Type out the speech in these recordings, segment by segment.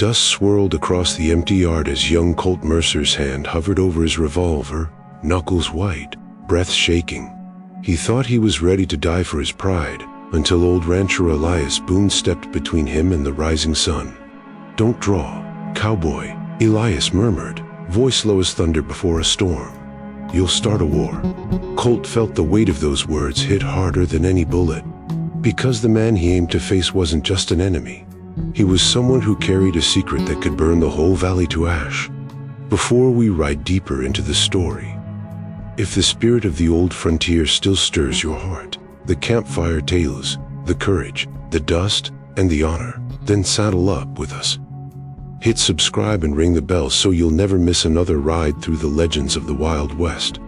Dust swirled across the empty yard as young Colt Mercer's hand hovered over his revolver, knuckles white, breath shaking. He thought he was ready to die for his pride, until Old Rancher Elias Boone stepped between him and the rising sun. "Don't draw, cowboy," Elias murmured, voice low as thunder before a storm. "You'll start a war." Colt felt the weight of those words hit harder than any bullet, because the man he aimed to face wasn't just an enemy. He was someone who carried a secret that could burn the whole valley to ash. Before we ride deeper into the story, if the spirit of the old frontier still stirs your heart, the campfire tales, the courage, the dust, and the honor, then saddle up with us. Hit subscribe and ring the bell so you'll never miss another ride through the legends of the Wild West.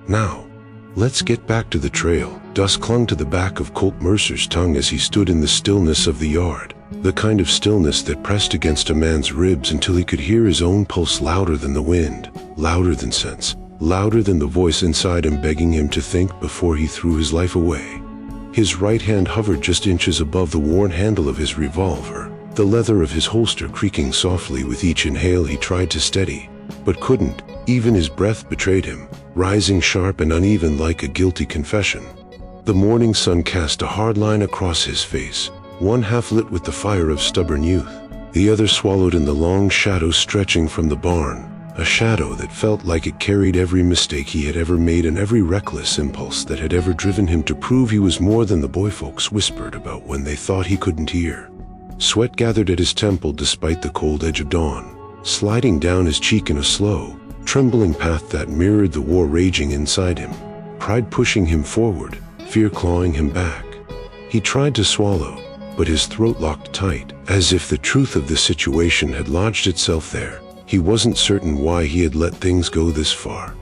Now, let's get back to the trail. Dust clung to the back of Colt Mercer's tongue as he stood in the stillness of the yard, the kind of stillness that pressed against a man's ribs until he could hear his own pulse louder than the wind, louder than sense, louder than the voice inside him begging him to think before he threw his life away. His right hand hovered just inches above the worn handle of his revolver, the leather of his holster creaking softly with each inhale he tried to steady, but couldn't. Even his breath betrayed him, rising sharp and uneven like a guilty confession. The morning sun cast a hard line across his face, one half lit with the fire of stubborn youth, the other swallowed in the long shadow stretching from the barn, a shadow that felt like it carried every mistake he had ever made and every reckless impulse that had ever driven him to prove he was more than the boy folks whispered about when they thought he couldn't hear. Sweat gathered at his temple despite the cold edge of dawn, sliding down his cheek in a slow, trembling path that mirrored the war raging inside him, pride pushing him forward, fear clawing him back. He tried to swallow, but his throat locked tight, as if the truth of the situation had lodged itself there. He wasn't certain why he had let things go this far.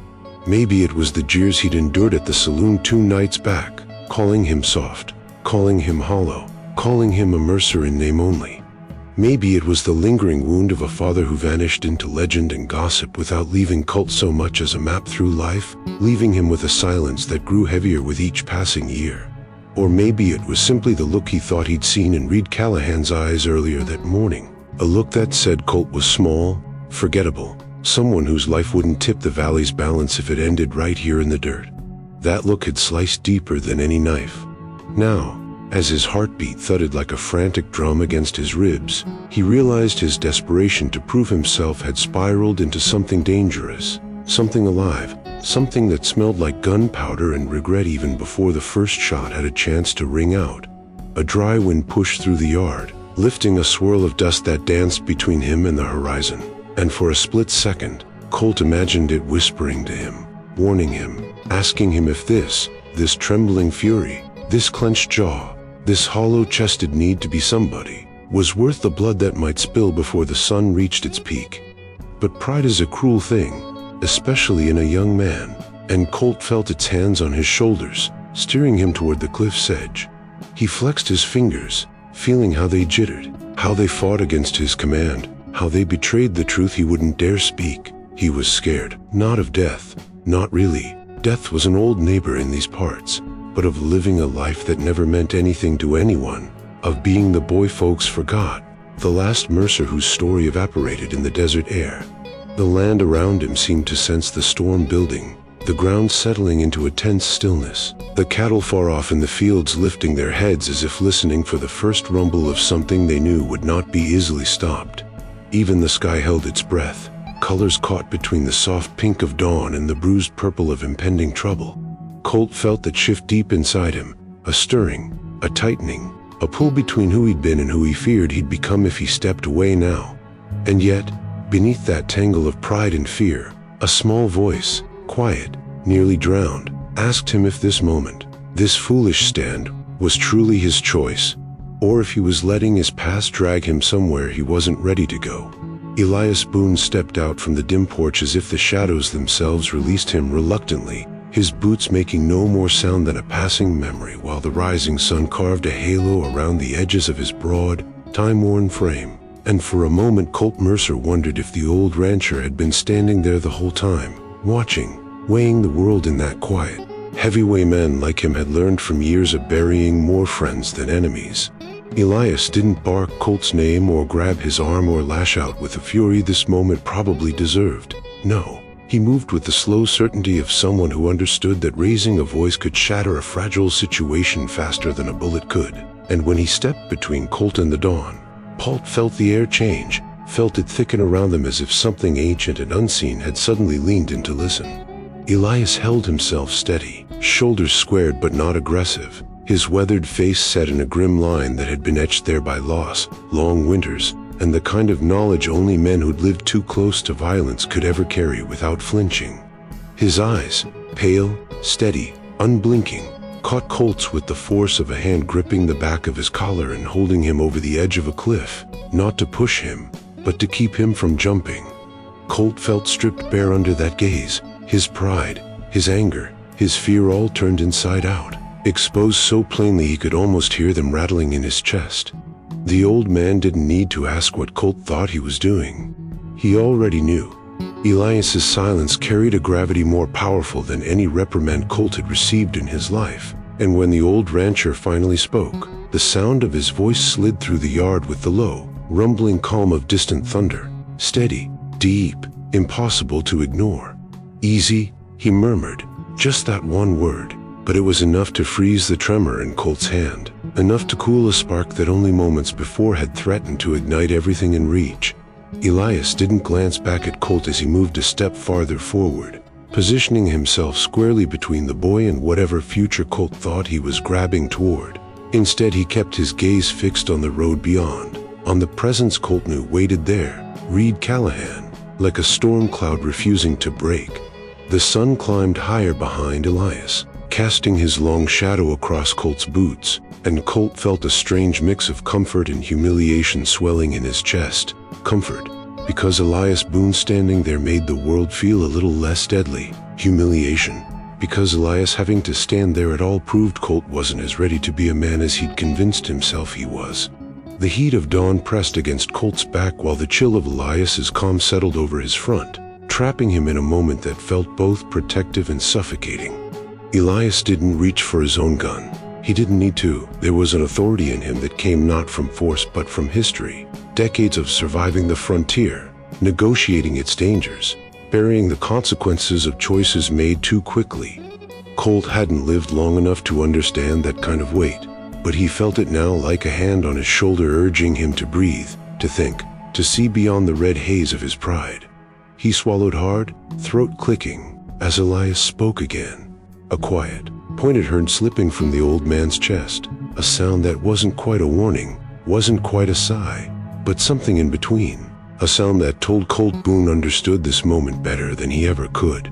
Maybe it was the jeers he'd endured at the saloon 2 nights back, calling him soft, calling him hollow, calling him a Mercer in name only. Maybe it was the lingering wound of a father who vanished into legend and gossip without leaving Colt so much as a map through life, leaving him with a silence that grew heavier with each passing year. Or maybe it was simply the look he thought he'd seen in Reed Callahan's eyes earlier that morning, a look that said Colt was small, forgettable, someone whose life wouldn't tip the valley's balance if it ended right here in the dirt. That look had sliced deeper than any knife. Now, as his heartbeat thudded like a frantic drum against his ribs, he realized his desperation to prove himself had spiraled into something dangerous, something alive, something that smelled like gunpowder and regret even before the first shot had a chance to ring out. A dry wind pushed through the yard, lifting a swirl of dust that danced between him and the horizon, and for a split second, Colt imagined it whispering to him, warning him, asking him if this trembling fury, this clenched jaw, this hollow-chested need to be somebody, was worth the blood that might spill before the sun reached its peak. But pride is a cruel thing, especially in a young man, and Colt felt its hands on his shoulders, steering him toward the cliff's edge. He flexed his fingers, feeling how they jittered, how they fought against his command, how they betrayed the truth he wouldn't dare speak. He was scared, not of death, not really. Death was an old neighbor in these parts, but of living a life that never meant anything to anyone, of being the boy folks forgot, the last Mercer whose story evaporated in the desert air. The land around him seemed to sense the storm building, the ground settling into a tense stillness, the cattle far off in the fields lifting their heads as if listening for the first rumble of something they knew would not be easily stopped. Even the sky held its breath, colors caught between the soft pink of dawn and the bruised purple of impending trouble. Colt felt that shift deep inside him, a stirring, a tightening, a pull between who he'd been and who he feared he'd become if he stepped away now. And yet, beneath that tangle of pride and fear, a small voice, quiet, nearly drowned, asked him if this moment, this foolish stand, was truly his choice, or if he was letting his past drag him somewhere he wasn't ready to go. Elias Boone stepped out from the dim porch as if the shadows themselves released him reluctantly, his boots making no more sound than a passing memory while the rising sun carved a halo around the edges of his broad, time-worn frame. And for a moment Colt Mercer wondered if the old rancher had been standing there the whole time, watching, weighing the world in that quiet. Heavyweight men like him had learned from years of burying more friends than enemies. Elias didn't bark Colt's name or grab his arm or lash out with the fury this moment probably deserved. No, he moved with the slow certainty of someone who understood that raising a voice could shatter a fragile situation faster than a bullet could. And when he stepped between Colt and the dawn, Colt felt the air change, felt it thicken around them as if something ancient and unseen had suddenly leaned in to listen. Elias held himself steady, shoulders squared but not aggressive, his weathered face set in a grim line that had been etched there by loss, long winters, and the kind of knowledge only men who'd lived too close to violence could ever carry without flinching. His eyes, pale, steady, unblinking, caught Colt's with the force of a hand gripping the back of his collar and holding him over the edge of a cliff, not to push him, but to keep him from jumping. Colt felt stripped bare under that gaze, his pride, his anger, his fear all turned inside out, exposed so plainly he could almost hear them rattling in his chest. The old man didn't need to ask what Colt thought he was doing. He already knew. Elias's silence carried a gravity more powerful than any reprimand Colt had received in his life, and when the old rancher finally spoke, the sound of his voice slid through the yard with the low, rumbling calm of distant thunder, steady, deep, impossible to ignore. "Easy," he murmured, just that one word, but it was enough to freeze the tremor in Colt's hand, enough to cool a spark that only moments before had threatened to ignite everything in reach. Elias didn't glance back at Colt as he moved a step farther forward, positioning himself squarely between the boy and whatever future Colt thought he was grabbing toward. Instead, he kept his gaze fixed on the road beyond, on the presence Colt knew waited there, Reed Callahan, like a storm cloud refusing to break. The sun climbed higher behind Elias, casting his long shadow across Colt's boots, and Colt felt a strange mix of comfort and humiliation swelling in his chest. Comfort, because Elias Boone standing there made the world feel a little less deadly. Humiliation, because Elias having to stand there at all proved Colt wasn't as ready to be a man as he'd convinced himself he was. The heat of dawn pressed against Colt's back while the chill of Elias's calm settled over his front, trapping him in a moment that felt both protective and suffocating. Elias didn't reach for his own gun. He didn't need to. There was an authority in him that came not from force but from history. Decades of surviving the frontier, negotiating its dangers, burying the consequences of choices made too quickly. Colt hadn't lived long enough to understand that kind of weight, but he felt it now like a hand on his shoulder urging him to breathe, to think, to see beyond the red haze of his pride. He swallowed hard, throat clicking, as Elias spoke again. A quiet, pointed horn slipping from the old man's chest, a sound that wasn't quite a warning, wasn't quite a sigh, but something in between, a sound that told Colt Boone understood this moment better than he ever could.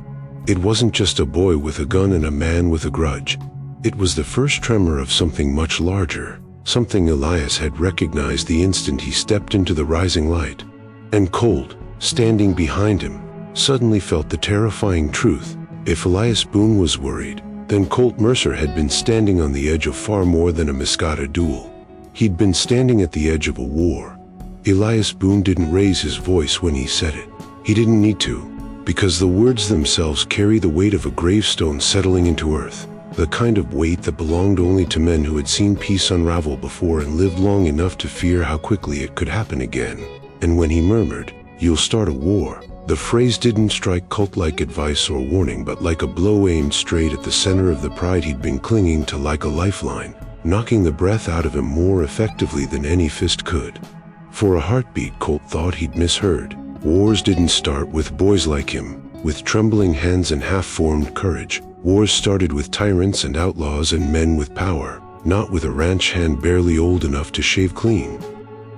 It wasn't just a boy with a gun and a man with a grudge. It was the first tremor of something much larger, something Elias had recognized the instant he stepped into the rising light. And Colt, standing behind him, suddenly felt the terrifying truth. If Elias Boone was worried, then Colt Mercer had been standing on the edge of far more than a Muscata duel. He'd been standing at the edge of a war. Elias Boone didn't raise his voice when he said it. He didn't need to, because the words themselves carry the weight of a gravestone settling into earth, the kind of weight that belonged only to men who had seen peace unravel before and lived long enough to fear how quickly it could happen again. And when he murmured, "You'll start a war," the phrase didn't strike Colt like advice or warning, but like a blow aimed straight at the center of the pride he'd been clinging to like a lifeline, knocking the breath out of him more effectively than any fist could. For a heartbeat, Colt thought he'd misheard. Wars didn't start with boys like him, with trembling hands and half-formed courage. Wars started with tyrants and outlaws and men with power, not with a ranch hand barely old enough to shave clean.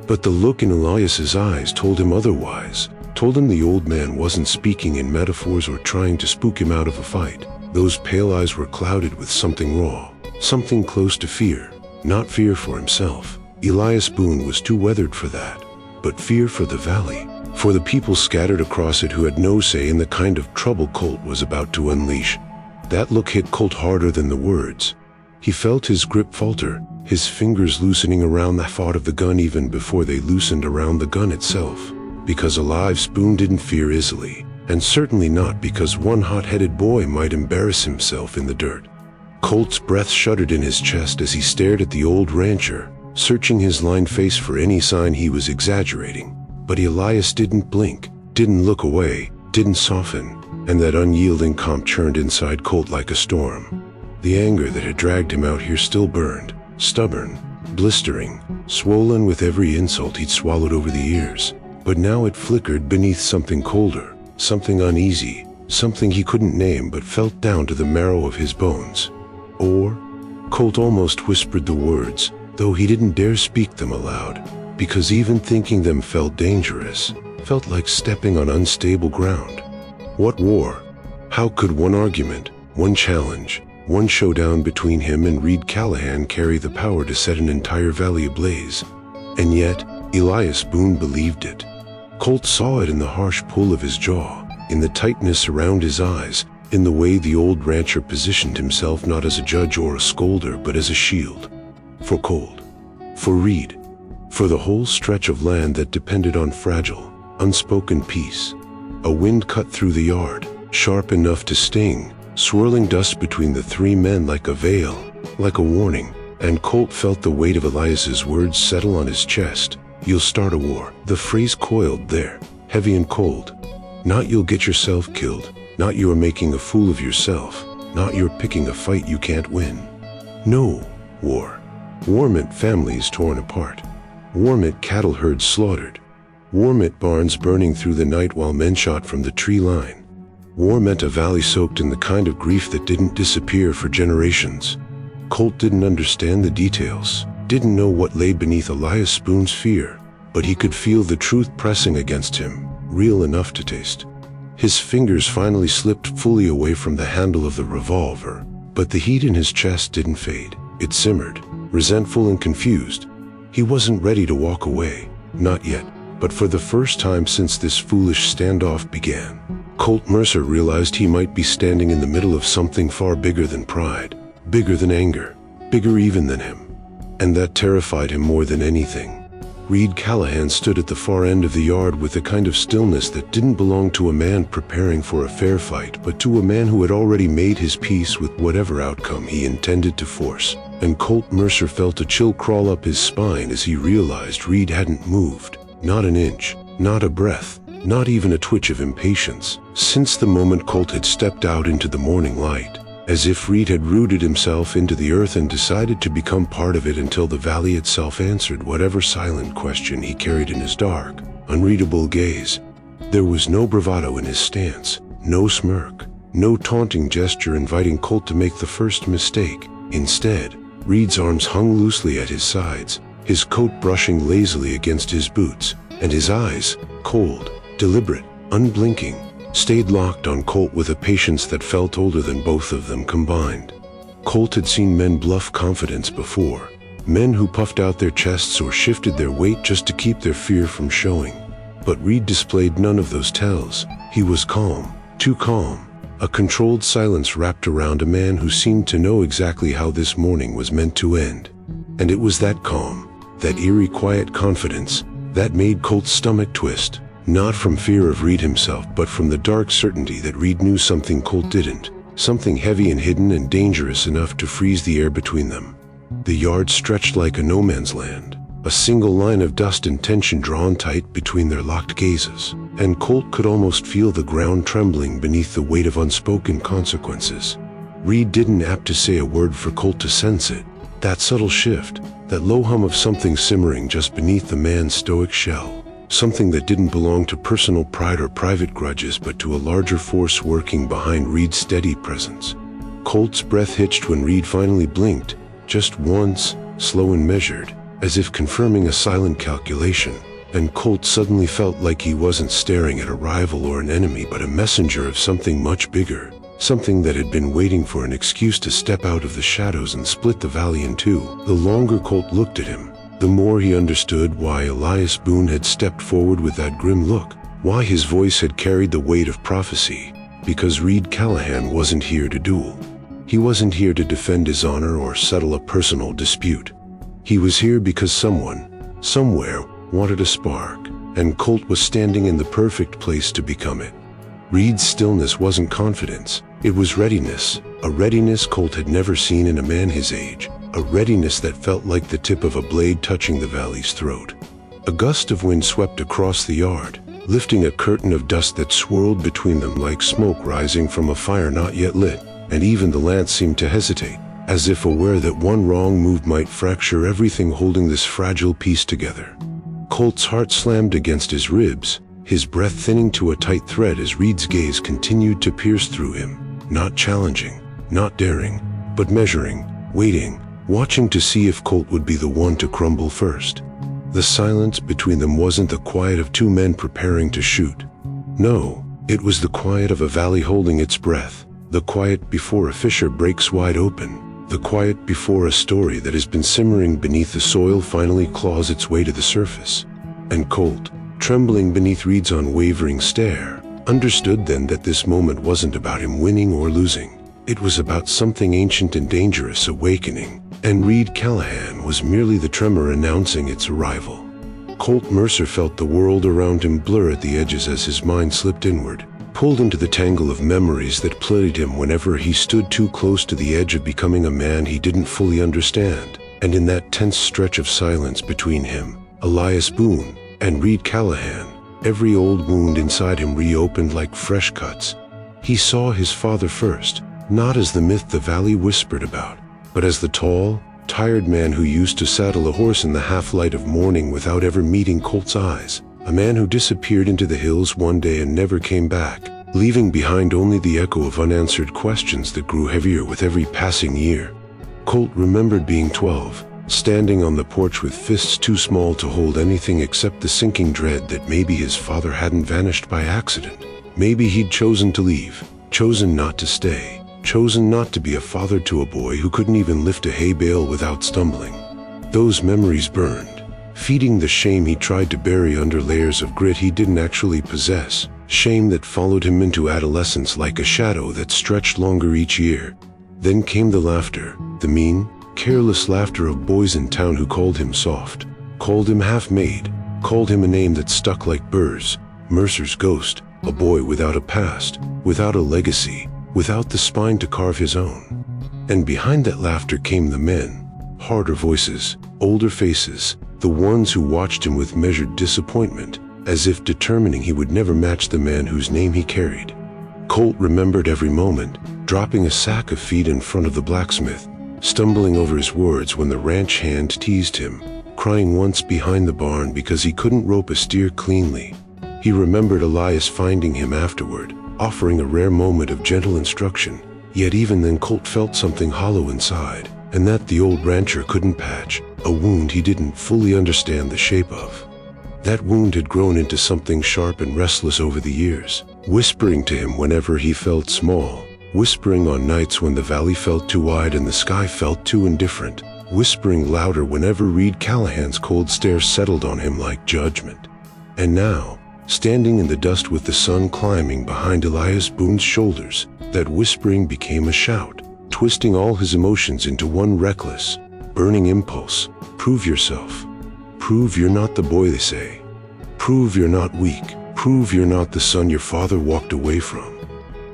But the look in Elias's eyes told him otherwise. Told him the old man wasn't speaking in metaphors or trying to spook him out of a fight. Those pale eyes were clouded with something raw, something close to fear. Not fear for himself. Elias Boone was too weathered for that. But fear for the valley, for the people scattered across it who had no say in the kind of trouble Colt was about to unleash. That look hit Colt harder than the words. He felt his grip falter, his fingers loosening around the thought of the gun even before they loosened around the gun itself. Because Elias Boone didn't fear easily, and certainly not because one hot-headed boy might embarrass himself in the dirt. Colt's breath shuddered in his chest as he stared at the old rancher, searching his lined face for any sign he was exaggerating. But Elias didn't blink, didn't look away, didn't soften, and that unyielding calm churned inside Colt like a storm. The anger that had dragged him out here still burned, stubborn, blistering, swollen with every insult he'd swallowed over the years. But now it flickered beneath something colder, something uneasy, something he couldn't name but felt down to the marrow of his bones. Or, Colt almost whispered the words, though he didn't dare speak them aloud, because even thinking them felt dangerous, felt like stepping on unstable ground. What war? How could one argument, one challenge, one showdown between him and Reed Callahan carry the power to set an entire valley ablaze? And yet, Elias Boone believed it. Colt saw it in the harsh pull of his jaw, in the tightness around his eyes, in the way the old rancher positioned himself not as a judge or a scolder but as a shield. For Colt. For Reed. For the whole stretch of land that depended on fragile, unspoken peace. A wind cut through the yard, sharp enough to sting, swirling dust between the three men like a veil, like a warning, and Colt felt the weight of Elias's words settle on his chest. You'll start a war. The phrase coiled there, heavy and cold. Not you'll get yourself killed, not you're making a fool of yourself, not you're picking a fight you can't win. No, war. War meant families torn apart. War meant cattle herds slaughtered. War meant barns burning through the night while men shot from the tree line. War meant a valley soaked in the kind of grief that didn't disappear for generations. Colt didn't understand the details, didn't know what lay beneath Elias Boone's fear, but he could feel the truth pressing against him, real enough to taste. His fingers finally slipped fully away from the handle of the revolver, but the heat in his chest didn't fade. It simmered, resentful and confused. He wasn't ready to walk away, not yet, but for the first time since this foolish standoff began, Colt Mercer realized he might be standing in the middle of something far bigger than pride, bigger than anger, bigger even than him. And that terrified him more than anything. Reed Callahan stood at the far end of the yard with a kind of stillness that didn't belong to a man preparing for a fair fight, but to a man who had already made his peace with whatever outcome he intended to force. And Colt Mercer felt a chill crawl up his spine as he realized Reed hadn't moved, not an inch, not a breath, not even a twitch of impatience, since the moment Colt had stepped out into the morning light, as if Reed had rooted himself into the earth and decided to become part of it until the valley itself answered whatever silent question he carried in his dark, unreadable gaze. There was no bravado in his stance, no smirk, no taunting gesture inviting Colt to make the first mistake. Instead, Reed's arms hung loosely at his sides, his coat brushing lazily against his boots, and his eyes, cold, deliberate, unblinking, stayed locked on Colt with a patience that felt older than both of them combined. Colt had seen men bluff confidence before, men who puffed out their chests or shifted their weight just to keep their fear from showing. But Reed displayed none of those tells. He was calm, too calm. A controlled silence wrapped around a man who seemed to know exactly how this morning was meant to end. And it was that calm, that eerie quiet confidence, that made Colt's stomach twist, not from fear of Reed himself but from the dark certainty that Reed knew something Colt didn't, something heavy and hidden and dangerous enough to freeze the air between them. The yard stretched like a no man's land, a single line of dust and tension drawn tight between their locked gazes, and Colt could almost feel the ground trembling beneath the weight of unspoken consequences. Reed didn't have to say a word for Colt to sense it, that subtle shift, that low hum of something simmering just beneath the man's stoic shell, something that didn't belong to personal pride or private grudges but to a larger force working behind Reed's steady presence. Colt's breath hitched when Reed finally blinked, just once, slow and measured, as if confirming a silent calculation, and Colt suddenly felt like he wasn't staring at a rival or an enemy but a messenger of something much bigger, something that had been waiting for an excuse to step out of the shadows and split the valley in two. The longer Colt looked at him, the more he understood why Elias Boone had stepped forward with that grim look, why his voice had carried the weight of prophecy, because Reed Callahan wasn't here to duel. He wasn't here to defend his honor or settle a personal dispute. He was here because someone, somewhere, wanted a spark, and Colt was standing in the perfect place to become it. Reed's stillness wasn't confidence, it was readiness, a readiness Colt had never seen in a man his age, a readiness that felt like the tip of a blade touching the valley's throat. A gust of wind swept across the yard, lifting a curtain of dust that swirled between them like smoke rising from a fire not yet lit, and even the lance seemed to hesitate, as if aware that one wrong move might fracture everything holding this fragile piece together. Colt's heart slammed against his ribs, his breath thinning to a tight thread as Reed's gaze continued to pierce through him, not challenging, not daring, but measuring, waiting, watching to see if Colt would be the one to crumble first. The silence between them wasn't the quiet of two men preparing to shoot. No, it was the quiet of a valley holding its breath, the quiet before a fissure breaks wide open, the quiet before a story that has been simmering beneath the soil finally claws its way to the surface. And Colt, trembling beneath Reed's unwavering stare, understood then that this moment wasn't about him winning or losing. It was about something ancient and dangerous awakening, and Reed Callahan was merely the tremor announcing its arrival. Colt Mercer felt the world around him blur at the edges as his mind slipped inward, pulled into the tangle of memories that plagued him whenever he stood too close to the edge of becoming a man he didn't fully understand. And in that tense stretch of silence between him, Elias Boone, and Reed Callahan, every old wound inside him reopened like fresh cuts. He saw his father first, not as the myth the valley whispered about, but as the tall, tired man who used to saddle a horse in the half-light of morning without ever meeting Colt's eyes, a man who disappeared into the hills one day and never came back, leaving behind only the echo of unanswered questions that grew heavier with every passing year. Colt remembered being 12, standing on the porch with fists too small to hold anything except the sinking dread that maybe his father hadn't vanished by accident. Maybe he'd chosen to leave, chosen not to stay, chosen not to be a father to a boy who couldn't even lift a hay bale without stumbling. Those memories burned, feeding the shame he tried to bury under layers of grit he didn't actually possess, shame that followed him into adolescence like a shadow that stretched longer each year. Then came the laughter, the mean, careless laughter of boys in town who called him soft, called him half-made, called him a name that stuck like burrs, Mercer's ghost, a boy without a past, without a legacy, without the spine to carve his own. And behind that laughter came the men, harder voices, older faces, the ones who watched him with measured disappointment, as if determining he would never match the man whose name he carried. Colt remembered every moment, dropping a sack of feed in front of the blacksmith, stumbling over his words when the ranch hand teased him, crying once behind the barn because he couldn't rope a steer cleanly. He remembered Elias finding him afterward, offering a rare moment of gentle instruction, yet even then Colt felt something hollow inside, and that the old rancher couldn't patch, a wound he didn't fully understand the shape of. That wound had grown into something sharp and restless over the years, whispering to him whenever he felt small, whispering on nights when the valley felt too wide and the sky felt too indifferent, whispering louder whenever Reed Callahan's cold stare settled on him like judgment. And now, standing in the dust with the sun climbing behind Elias Boone's shoulders, that whispering became a shout, twisting all his emotions into one reckless, burning impulse. Prove yourself. Prove you're not the boy they say. Prove you're not weak. Prove you're not the son your father walked away from.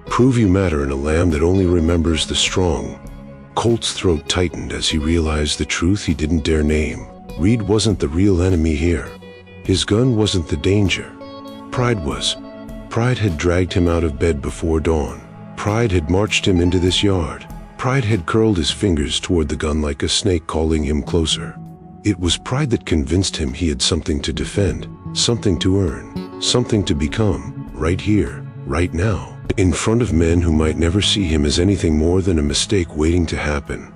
Prove you matter in a land that only remembers the strong. Colt's throat tightened as he realized the truth he didn't dare name. Reed wasn't the real enemy here. His gun wasn't the danger. Pride was. Pride had dragged him out of bed before dawn. Pride had marched him into this yard. Pride had curled his fingers toward the gun like a snake calling him closer. It was pride that convinced him he had something to defend, something to earn, something to become, right here, right now, in front of men who might never see him as anything more than a mistake waiting to happen.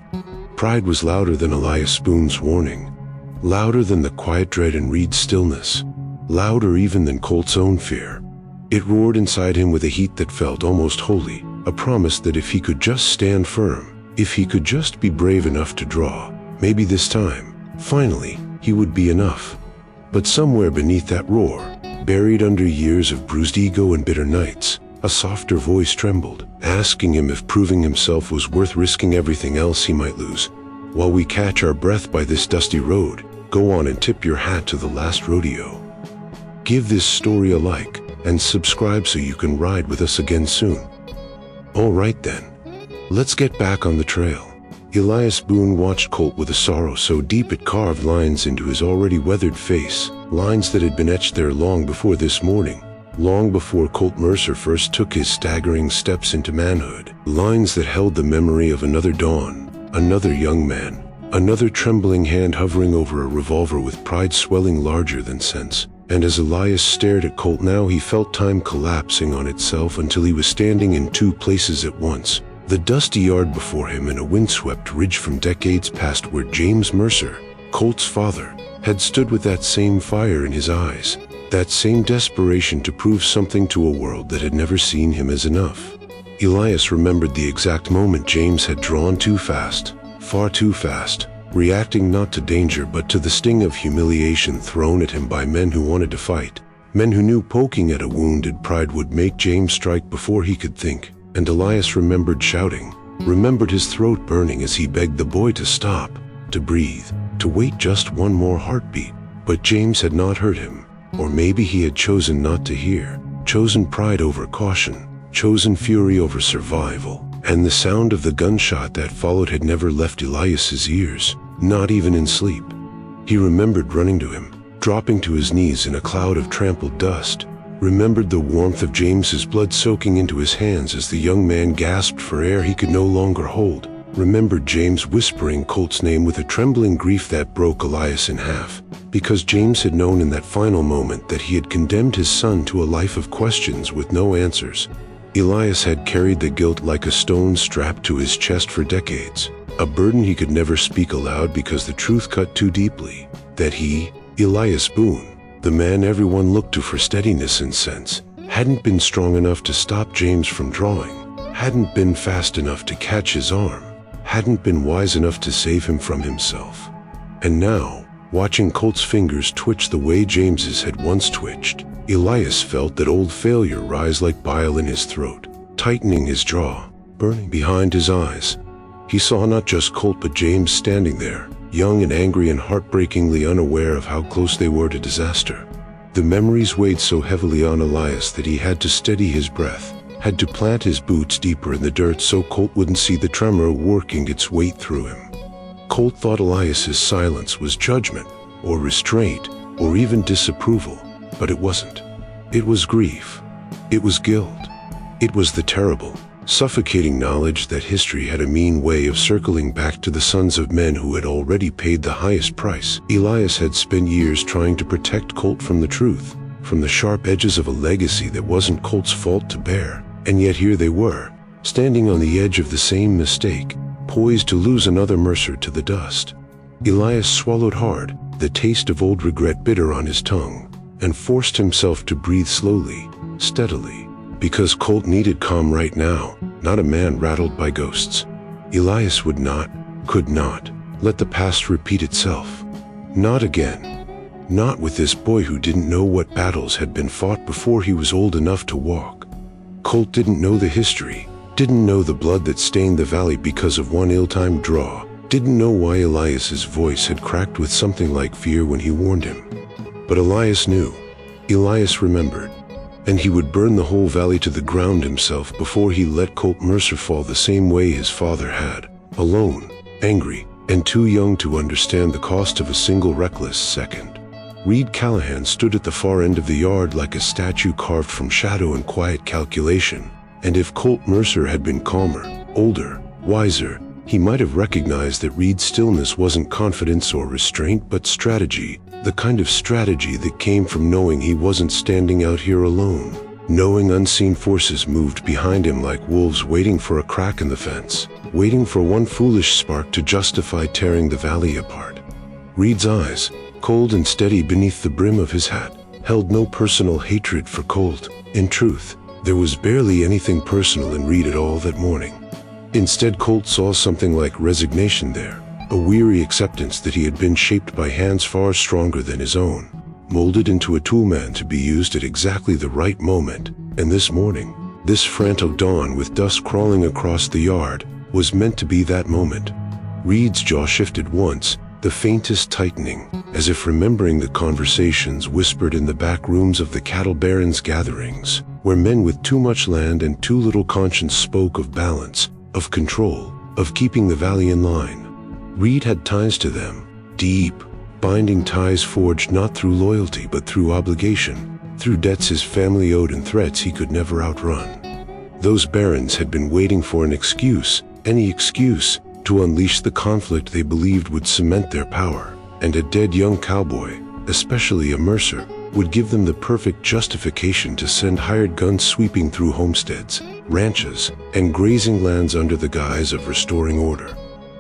Pride was louder than Elias Boone's warning, louder than the quiet dread in Reed's stillness, louder even than Colt's own fear. It roared inside him with a heat that felt almost holy, a promise that if he could just stand firm, if he could just be brave enough to draw, maybe this time, finally, he would be enough. But somewhere beneath that roar, buried under years of bruised ego and bitter nights, a softer voice trembled, asking him if proving himself was worth risking everything else he might lose. While we catch our breath by this dusty road, go on and tip your hat to the last rodeo. Give this story a like, and subscribe so you can ride with us again soon. All right then, let's get back on the trail. Elias Boone watched Colt with a sorrow so deep it carved lines into his already weathered face, lines that had been etched there long before this morning, long before Colt Mercer first took his staggering steps into manhood, lines that held the memory of another dawn, another young man, another trembling hand hovering over a revolver with pride swelling larger than sense. And as Elias stared at Colt now, he felt time collapsing on itself until he was standing in two places at once. The dusty yard before him and a windswept ridge from decades past where James Mercer, Colt's father, had stood with that same fire in his eyes, that same desperation to prove something to a world that had never seen him as enough. Elias remembered the exact moment James had drawn too fast, far too fast, reacting not to danger but to the sting of humiliation thrown at him by men who wanted to fight, men who knew poking at a wounded pride would make James strike before he could think. And Elias remembered shouting, remembered his throat burning as he begged the boy to stop, to breathe, to wait just one more heartbeat. But James had not heard him, or maybe he had chosen not to hear, chosen pride over caution, chosen fury over survival. And the sound of the gunshot that followed had never left Elias's ears, not even in sleep. He remembered running to him, dropping to his knees in a cloud of trampled dust, remembered the warmth of James's blood soaking into his hands as the young man gasped for air he could no longer hold, remembered James whispering Colt's name with a trembling grief that broke Elias in half, because James had known in that final moment that he had condemned his son to a life of questions with no answers. Elias had carried the guilt like a stone strapped to his chest for decades, a burden he could never speak aloud because the truth cut too deeply, that he, Elias Boone, the man everyone looked to for steadiness and sense, hadn't been strong enough to stop James from drawing, hadn't been fast enough to catch his arm, hadn't been wise enough to save him from himself. And now, watching Colt's fingers twitch the way James's had once twitched, Elias felt that old failure rise like bile in his throat, tightening his jaw, burning behind his eyes. He saw not just Colt but James standing there, young and angry and heartbreakingly unaware of how close they were to disaster. The memories weighed so heavily on Elias that he had to steady his breath, had to plant his boots deeper in the dirt so Colt wouldn't see the tremor working its weight through him. Colt thought Elias's silence was judgment, or restraint, or even disapproval, but it wasn't. It was grief. It was guilt. It was the terrible, suffocating knowledge that history had a mean way of circling back to the sons of men who had already paid the highest price. Elias had spent years trying to protect Colt from the truth, from the sharp edges of a legacy that wasn't Colt's fault to bear, and yet here they were, standing on the edge of the same mistake, poised to lose another Mercer to the dust. Elias swallowed hard, the taste of old regret bitter on his tongue, and forced himself to breathe slowly, steadily, because Colt needed calm right now, not a man rattled by ghosts. Elias would not, could not, let the past repeat itself. Not again. Not with this boy who didn't know what battles had been fought before he was old enough to walk. Colt didn't know the history, didn't know the blood that stained the valley because of one ill-timed draw, didn't know why Elias's voice had cracked with something like fear when he warned him. But Elias knew. Elias remembered. And he would burn the whole valley to the ground himself before he let Colt Mercer fall the same way his father had, alone, angry, and too young to understand the cost of a single reckless second. Reed Callahan stood at the far end of the yard like a statue carved from shadow and quiet calculation, and if Colt Mercer had been calmer, older, wiser, he might have recognized that Reed's stillness wasn't confidence or restraint but strategy, the kind of strategy that came from knowing he wasn't standing out here alone, knowing unseen forces moved behind him like wolves waiting for a crack in the fence, waiting for one foolish spark to justify tearing the valley apart. Reed's eyes, cold and steady beneath the brim of his hat, held no personal hatred for Colt. In truth, there was barely anything personal in Reed at all that morning. Instead, Colt saw something like resignation there, a weary acceptance that he had been shaped by hands far stronger than his own, molded into a toolman to be used at exactly the right moment. And this morning, this frantic dawn with dust crawling across the yard, was meant to be that moment. Reed's jaw shifted once, the faintest tightening, as if remembering the conversations whispered in the back rooms of the cattle barons' gatherings, where men with too much land and too little conscience spoke of balance, of control, of keeping the valley in line. Reed had ties to them, deep, binding ties forged not through loyalty but through obligation, through debts his family owed and threats he could never outrun. Those barons had been waiting for an excuse, any excuse, to unleash the conflict they believed would cement their power, and a dead young cowboy, especially a Mercer, would give them the perfect justification to send hired guns sweeping through homesteads, ranches, and grazing lands under the guise of restoring order.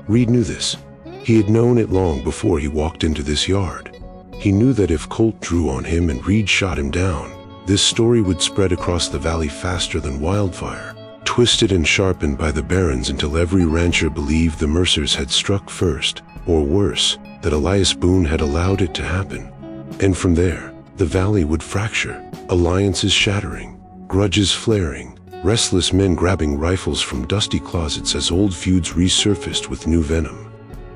Reed knew this. He had known it long before he walked into this yard. He knew that if Colt drew on him and Reed shot him down, this story would spread across the valley faster than wildfire, twisted and sharpened by the barons until every rancher believed the Mercers had struck first, or worse, that Elias Boone had allowed it to happen. And from there, the valley would fracture, alliances shattering, grudges flaring, restless men grabbing rifles from dusty closets as old feuds resurfaced with new venom.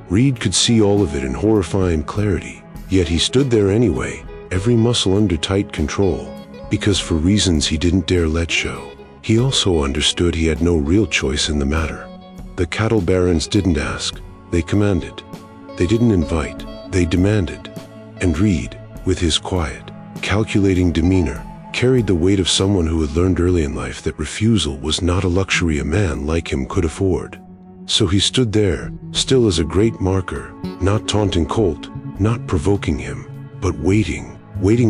Reed could see all of it in horrifying clarity, yet he stood there anyway, every muscle under tight control, because for reasons he didn't dare let show. He also understood he had no real choice in the matter. The cattle barons didn't ask, they commanded. They didn't invite, they demanded. And Reed, with his quiet, calculating demeanor, carried the weight of someone who had learned early in life that refusal was not a luxury a man like him could afford. So he stood there, still as a great marker, not taunting Colt, not provoking him, but waiting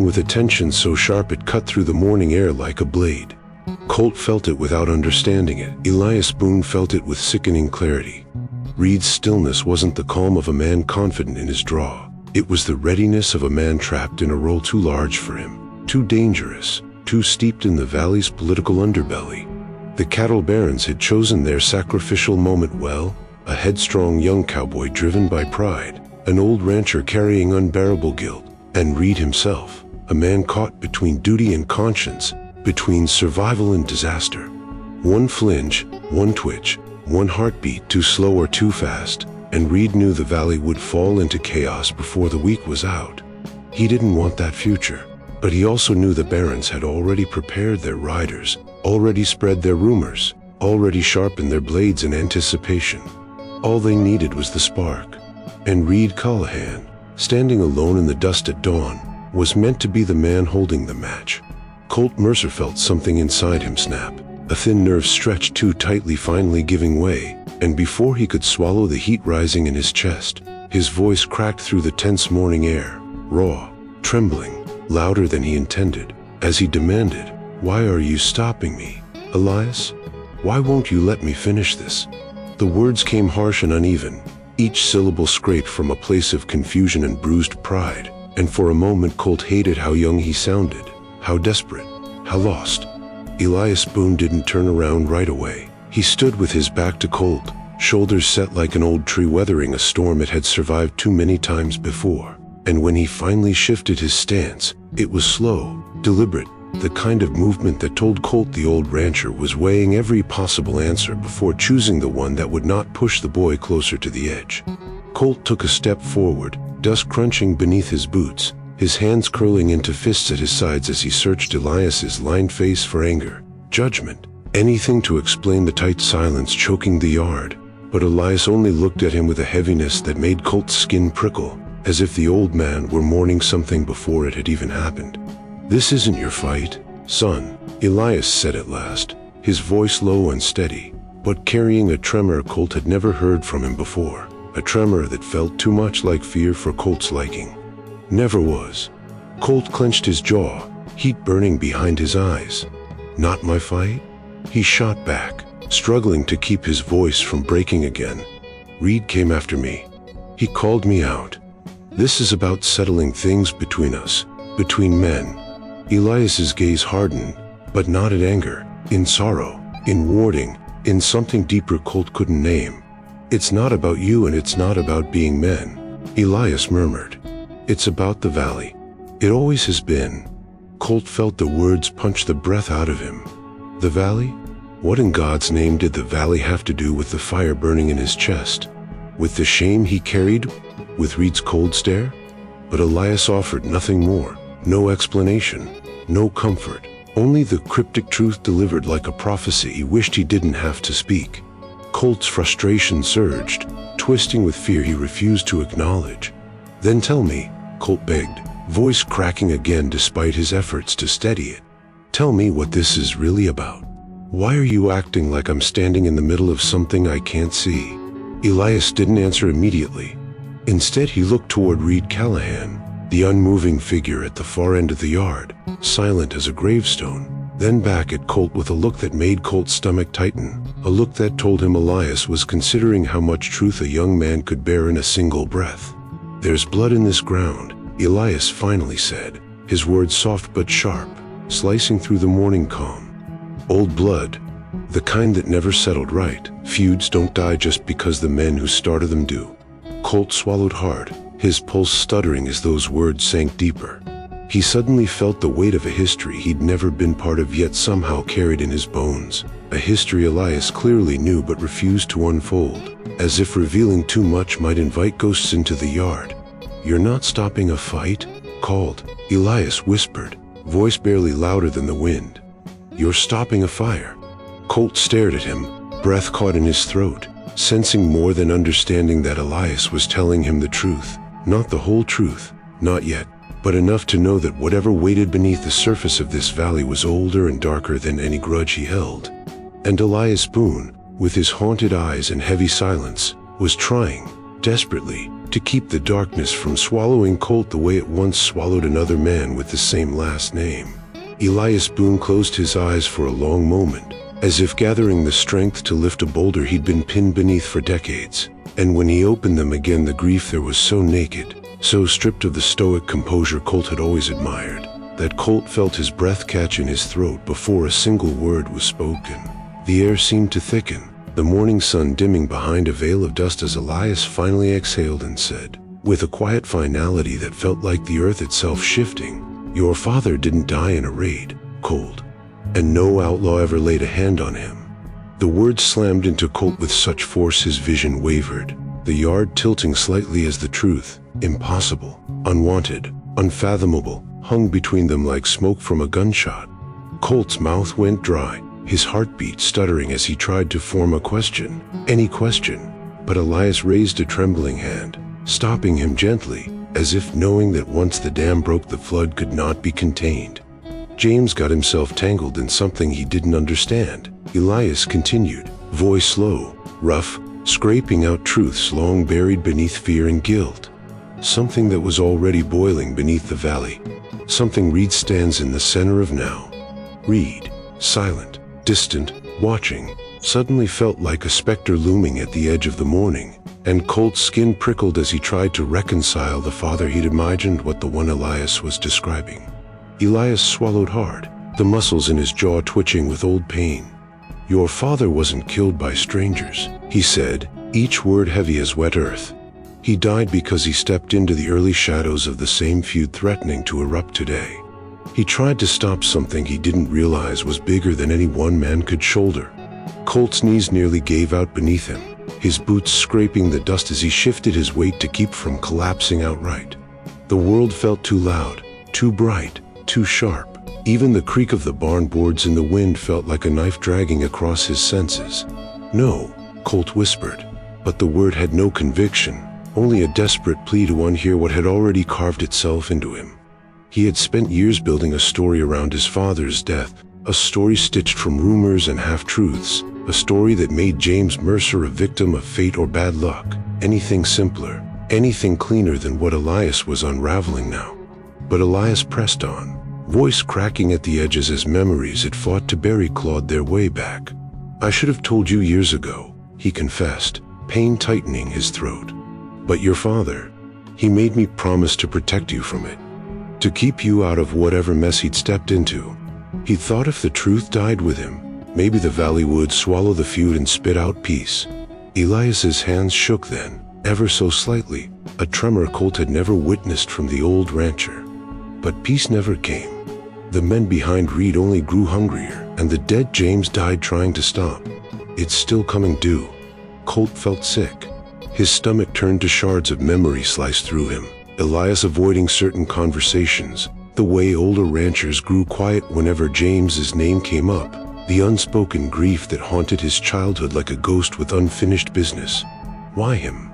with attention so sharp it cut through the morning air like a blade. Colt felt it without understanding it. Elias Boone felt it with sickening clarity. Reed's stillness wasn't the calm of a man confident in his draw. It was the readiness of a man trapped in a role too large for him, too dangerous, too steeped in the valley's political underbelly. The cattle barons had chosen their sacrificial moment well, a headstrong young cowboy driven by pride, an old rancher carrying unbearable guilt, and Reed himself, a man caught between duty and conscience, between survival and disaster. One flinch, one twitch, one heartbeat too slow or too fast, and Reed knew the valley would fall into chaos before the week was out. He didn't want that future, but he also knew the barons had already prepared their riders, already spread their rumors, already sharpened their blades in anticipation. All they needed was the spark. And Reed Callahan, standing alone in the dust at dawn, was meant to be the man holding the match. Colt Mercer felt something inside him snap, a thin nerve stretched too tightly finally giving way, and before he could swallow the heat rising in his chest, his voice cracked through the tense morning air, raw, trembling, louder than he intended, as he demanded, "Why are you stopping me, Elias? Why won't you let me finish this?" The words came harsh and uneven, each syllable scraped from a place of confusion and bruised pride, and for a moment Colt hated how young he sounded, how desperate, how lost. Elias Boone didn't turn around right away. He stood with his back to Colt, shoulders set like an old tree weathering a storm it had survived too many times before. And when he finally shifted his stance, it was slow, deliberate, the kind of movement that told Colt the old rancher was weighing every possible answer before choosing the one that would not push the boy closer to the edge. Colt took a step forward, dust crunching beneath his boots, his hands curling into fists at his sides as he searched Elias's lined face for anger, judgment, anything to explain the tight silence choking the yard. But Elias only looked at him with a heaviness that made Colt's skin prickle, as if the old man were mourning something before it had even happened. "This isn't your fight, son," Elias said at last, his voice low and steady, but carrying a tremor Colt had never heard from him before, a tremor that felt too much like fear for Colt's liking. Never was. Colt clenched his jaw, heat burning behind his eyes. "Not my fight?" He shot back, struggling to keep his voice from breaking again. "Reed came after me. He called me out. This is about settling things between us, between men." Elias's gaze hardened, but not in anger, in sorrow, in warning, in something deeper Colt couldn't name. "It's not about you and it's not about being men," Elias murmured. "It's about the valley. It always has been." Colt felt the words punch the breath out of him. The valley? What in God's name did the valley have to do with the fire burning in his chest? With the shame he carried? With Reed's cold stare? But Elias offered nothing more, no explanation, no comfort, only the cryptic truth delivered like a prophecy he wished he didn't have to speak. Colt's frustration surged, twisting with fear he refused to acknowledge. "Then tell me," Colt begged, voice cracking again despite his efforts to steady it. "Tell me what this is really about. Why are you acting like I'm standing in the middle of something I can't see?" Elias didn't answer immediately. Instead, he looked toward Reed Callahan, the unmoving figure at the far end of the yard, silent as a gravestone, then back at Colt with a look that made Colt's stomach tighten, a look that told him Elias was considering how much truth a young man could bear in a single breath. "There's blood in this ground," Elias finally said, his words soft but sharp, slicing through the morning calm. "Old blood, the kind that never settled right. Feuds don't die just because the men who started them do." Colt swallowed hard, his pulse stuttering as those words sank deeper. He suddenly felt the weight of a history he'd never been part of yet somehow carried in his bones, a history Elias clearly knew but refused to unfold, as if revealing too much might invite ghosts into the yard. "You're not stopping a fight?" called, Elias whispered, voice barely louder than the wind. "You're stopping a fire." Colt stared at him, breath caught in his throat, sensing more than understanding that Elias was telling him the truth. Not the whole truth, not yet, but enough to know that whatever waited beneath the surface of this valley was older and darker than any grudge he held. And Elias Boone, with his haunted eyes and heavy silence, was trying, desperately, to keep the darkness from swallowing Colt the way it once swallowed another man with the same last name. Elias Boone closed his eyes for a long moment, as if gathering the strength to lift a boulder he'd been pinned beneath for decades. And when he opened them again, the grief there was so naked, so stripped of the stoic composure Colt had always admired, that Colt felt his breath catch in his throat before a single word was spoken. The air seemed to thicken, the morning sun dimming behind a veil of dust as Elias finally exhaled and said, with a quiet finality that felt like the earth itself shifting, "Your father didn't die in a raid, Colt. And no outlaw ever laid a hand on him." The words slammed into Colt with such force his vision wavered, the yard tilting slightly as the truth, impossible, unwanted, unfathomable, hung between them like smoke from a gunshot. Colt's mouth went dry, his heartbeat stuttering as he tried to form a question, any question, but Elias raised a trembling hand, stopping him gently, as if knowing that once the dam broke, the flood could not be contained. "James got himself tangled in something he didn't understand," Elias continued, voice low, rough, scraping out truths long buried beneath fear and guilt. "Something that was already boiling beneath the valley. Something Reed stands in the center of now." Reed, silent, distant, watching, suddenly felt like a specter looming at the edge of the morning, and Colt's skin prickled as he tried to reconcile the father he'd imagined with the one Elias was describing. Elias swallowed hard, the muscles in his jaw twitching with old pain. "Your father wasn't killed by strangers," he said, each word heavy as wet earth. "He died because he stepped into the early shadows of the same feud threatening to erupt today. He tried to stop something he didn't realize was bigger than any one man could shoulder." Colt's knees nearly gave out beneath him, his boots scraping the dust as he shifted his weight to keep from collapsing outright. The world felt too loud, too bright, too sharp. Even the creak of the barn boards in the wind felt like a knife dragging across his senses. "No," Colt whispered, but the word had no conviction, only a desperate plea to unhear what had already carved itself into him. He had spent years building a story around his father's death, a story stitched from rumors and half-truths, a story that made James Mercer a victim of fate or bad luck, anything simpler, anything cleaner than what Elias was unraveling now. But Elias pressed on, voice cracking at the edges as memories it fought to bury clawed their way back. "I should have told you years ago," he confessed, pain tightening his throat. "But your father, he made me promise to protect you from it, to keep you out of whatever mess he'd stepped into. He thought if the truth died with him, maybe the valley would swallow the feud and spit out peace." Elias's hands shook then, ever so slightly, a tremor Colt had never witnessed from the old rancher. But peace never came. The men behind Reed only grew hungrier, and the dead James died trying to stop. "It's still coming due." Colt felt sick. His stomach turned to shards of memory sliced through him. Elias avoiding certain conversations, the way older ranchers grew quiet whenever James's name came up, the unspoken grief that haunted his childhood like a ghost with unfinished business. Why him?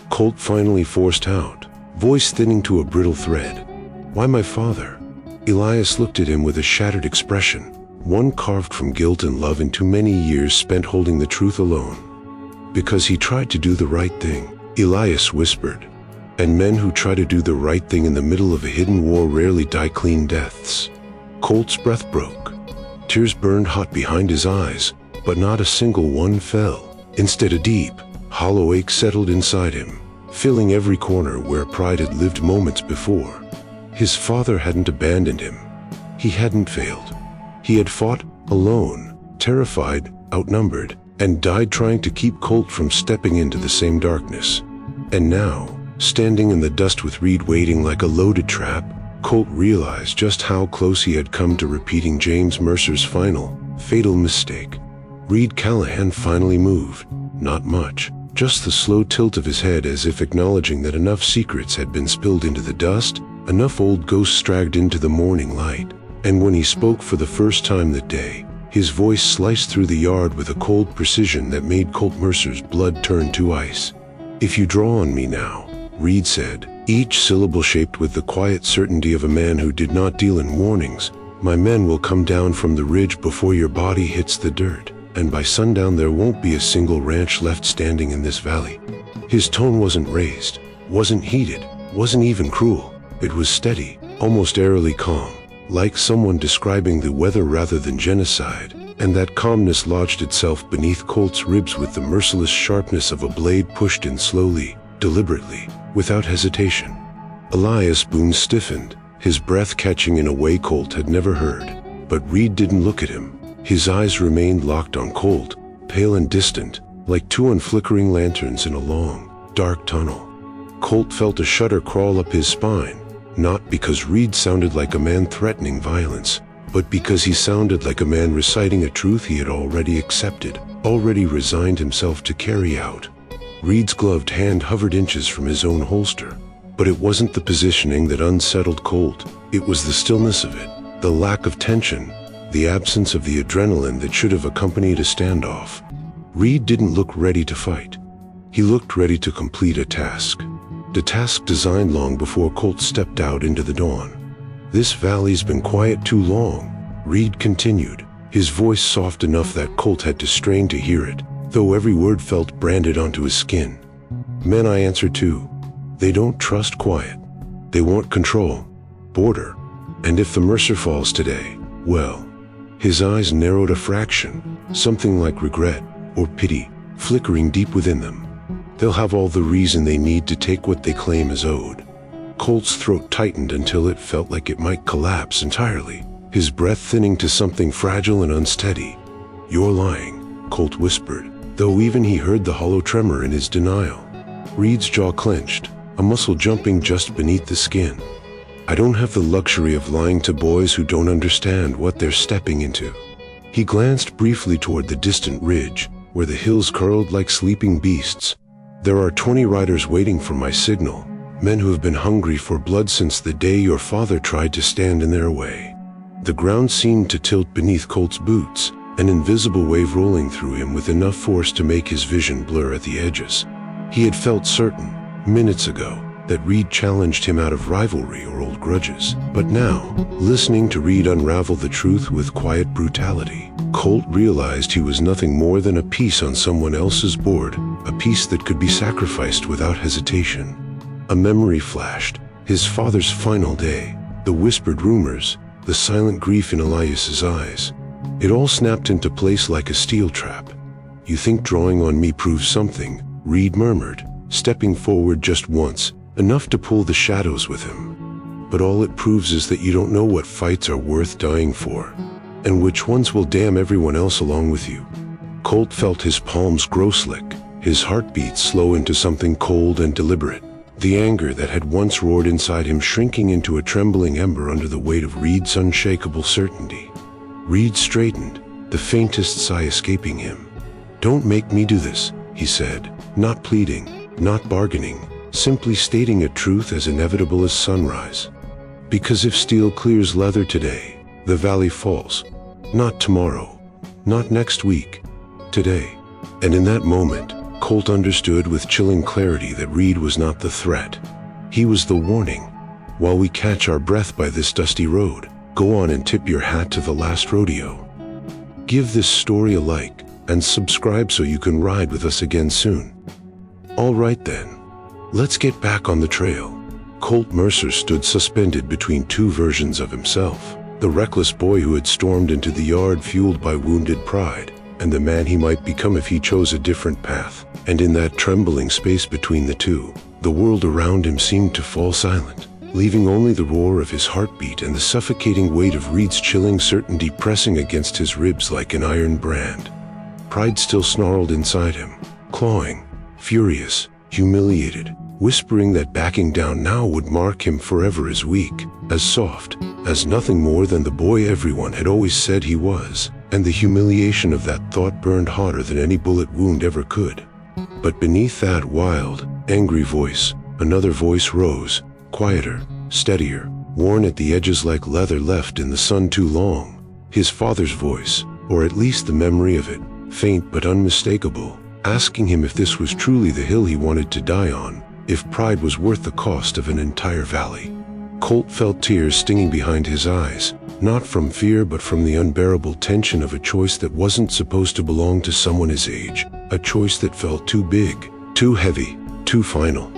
Colt finally forced out, voice thinning to a brittle thread. Why my father? Elias looked at him with a shattered expression, one carved from guilt and love and too many years spent holding the truth alone. Because he tried to do the right thing, Elias whispered. And men who try to do the right thing in the middle of a hidden war rarely die clean deaths. Colt's breath broke. Tears burned hot behind his eyes, but not a single one fell. Instead, a deep, hollow ache settled inside him, filling every corner where pride had lived moments before. His father hadn't abandoned him. He hadn't failed. He had fought alone, terrified, outnumbered, and died trying to keep Colt from stepping into the same darkness. And now, standing in the dust with Reed waiting like a loaded trap, Colt realized just how close he had come to repeating James Mercer's final, fatal mistake. Reed Callahan finally moved. Not much, just the slow tilt of his head as if acknowledging that enough secrets had been spilled into the dust, enough old ghosts dragged into the morning light. And when he spoke for the first time that day, his voice sliced through the yard with a cold precision that made Colt Mercer's blood turn to ice. "If you draw on me now," Reed said, each syllable shaped with the quiet certainty of a man who did not deal in warnings, "my men will come down from the ridge before your body hits the dirt, and by sundown there won't be a single ranch left standing in this valley." His tone wasn't raised, wasn't heated, wasn't even cruel. It was steady, almost airily calm, like someone describing the weather rather than genocide, and that calmness lodged itself beneath Colt's ribs with the merciless sharpness of a blade pushed in slowly, deliberately, without hesitation. Elias Boone stiffened, his breath catching in a way Colt had never heard. But Reed didn't look at him. His eyes remained locked on Colt, pale and distant, like two unflickering lanterns in a long, dark tunnel. Colt felt a shudder crawl up his spine, not because Reed sounded like a man threatening violence, but because he sounded like a man reciting a truth he had already accepted, already resigned himself to carry out. Reed's gloved hand hovered inches from his own holster, but it wasn't the positioning that unsettled Colt, it was the stillness of it, the lack of tension, the absence of the adrenaline that should have accompanied a standoff. Reed didn't look ready to fight. He looked ready to complete a task. The task designed long before Colt stepped out into the dawn. "This valley's been quiet too long," Reed continued, his voice soft enough that Colt had to strain to hear it, though every word felt branded onto his skin. "Men I answer to. They don't trust quiet. They want control, border. And if the Mercer falls today, well..." His eyes narrowed a fraction, something like regret or pity flickering deep within them. "They'll have all the reason they need to take what they claim is owed." Colt's throat tightened until it felt like it might collapse entirely, his breath thinning to something fragile and unsteady. "You're lying," Colt whispered, though even he heard the hollow tremor in his denial. Reed's jaw clenched, a muscle jumping just beneath the skin. "I don't have the luxury of lying to boys who don't understand what they're stepping into." He glanced briefly toward the distant ridge, where the hills curled like sleeping beasts. "There are 20 riders waiting for my signal, men who have been hungry for blood since the day your father tried to stand in their way." The ground seemed to tilt beneath Colt's boots, an invisible wave rolling through him with enough force to make his vision blur at the edges. He had felt certain, minutes ago, that Reed challenged him out of rivalry or old grudges. But now, listening to Reed unravel the truth with quiet brutality, Colt realized he was nothing more than a piece on someone else's board, a piece that could be sacrificed without hesitation. A memory flashed, his father's final day, the whispered rumors, the silent grief in Elias's eyes. It all snapped into place like a steel trap. "You think drawing on me proves something," Reed murmured, stepping forward just once, enough to pull the shadows with him. "But all it proves is that you don't know what fights are worth dying for, and which ones will damn everyone else along with you." Colt felt his palms grow slick, his heartbeat slow into something cold and deliberate, the anger that had once roared inside him shrinking into a trembling ember under the weight of Reed's unshakable certainty. Reed straightened, the faintest sigh escaping him. "Don't make me do this," he said, not pleading, not bargaining, simply stating a truth as inevitable as sunrise. "Because if steel clears leather today, the valley falls. Not tomorrow. Not next week. Today. And in that moment, Colt understood with chilling clarity that Reed was not the threat. He was the warning. While we catch our breath by this dusty road, go on and tip your hat to the last rodeo. Give this story a like and subscribe so you can ride with us again soon. All right then, let's get back on the trail. Colt Mercer stood suspended between two versions of himself. The reckless boy who had stormed into the yard fueled by wounded pride, and the man he might become if he chose a different path. And in that trembling space between the two, the world around him seemed to fall silent, leaving only the roar of his heartbeat and the suffocating weight of Reed's chilling certainty pressing against his ribs like an iron brand. Pride still snarled inside him, clawing, furious, humiliated, whispering that backing down now would mark him forever as weak, as soft, as nothing more than the boy everyone had always said he was, and the humiliation of that thought burned hotter than any bullet wound ever could. But beneath that wild, angry voice, another voice rose, quieter, steadier, worn at the edges like leather left in the sun too long. His father's voice, or at least the memory of it, faint but unmistakable, asking him if this was truly the hill he wanted to die on, if pride was worth the cost of an entire valley. Colt felt tears stinging behind his eyes, not from fear but from the unbearable tension of a choice that wasn't supposed to belong to someone his age, a choice that felt too big, too heavy, too final.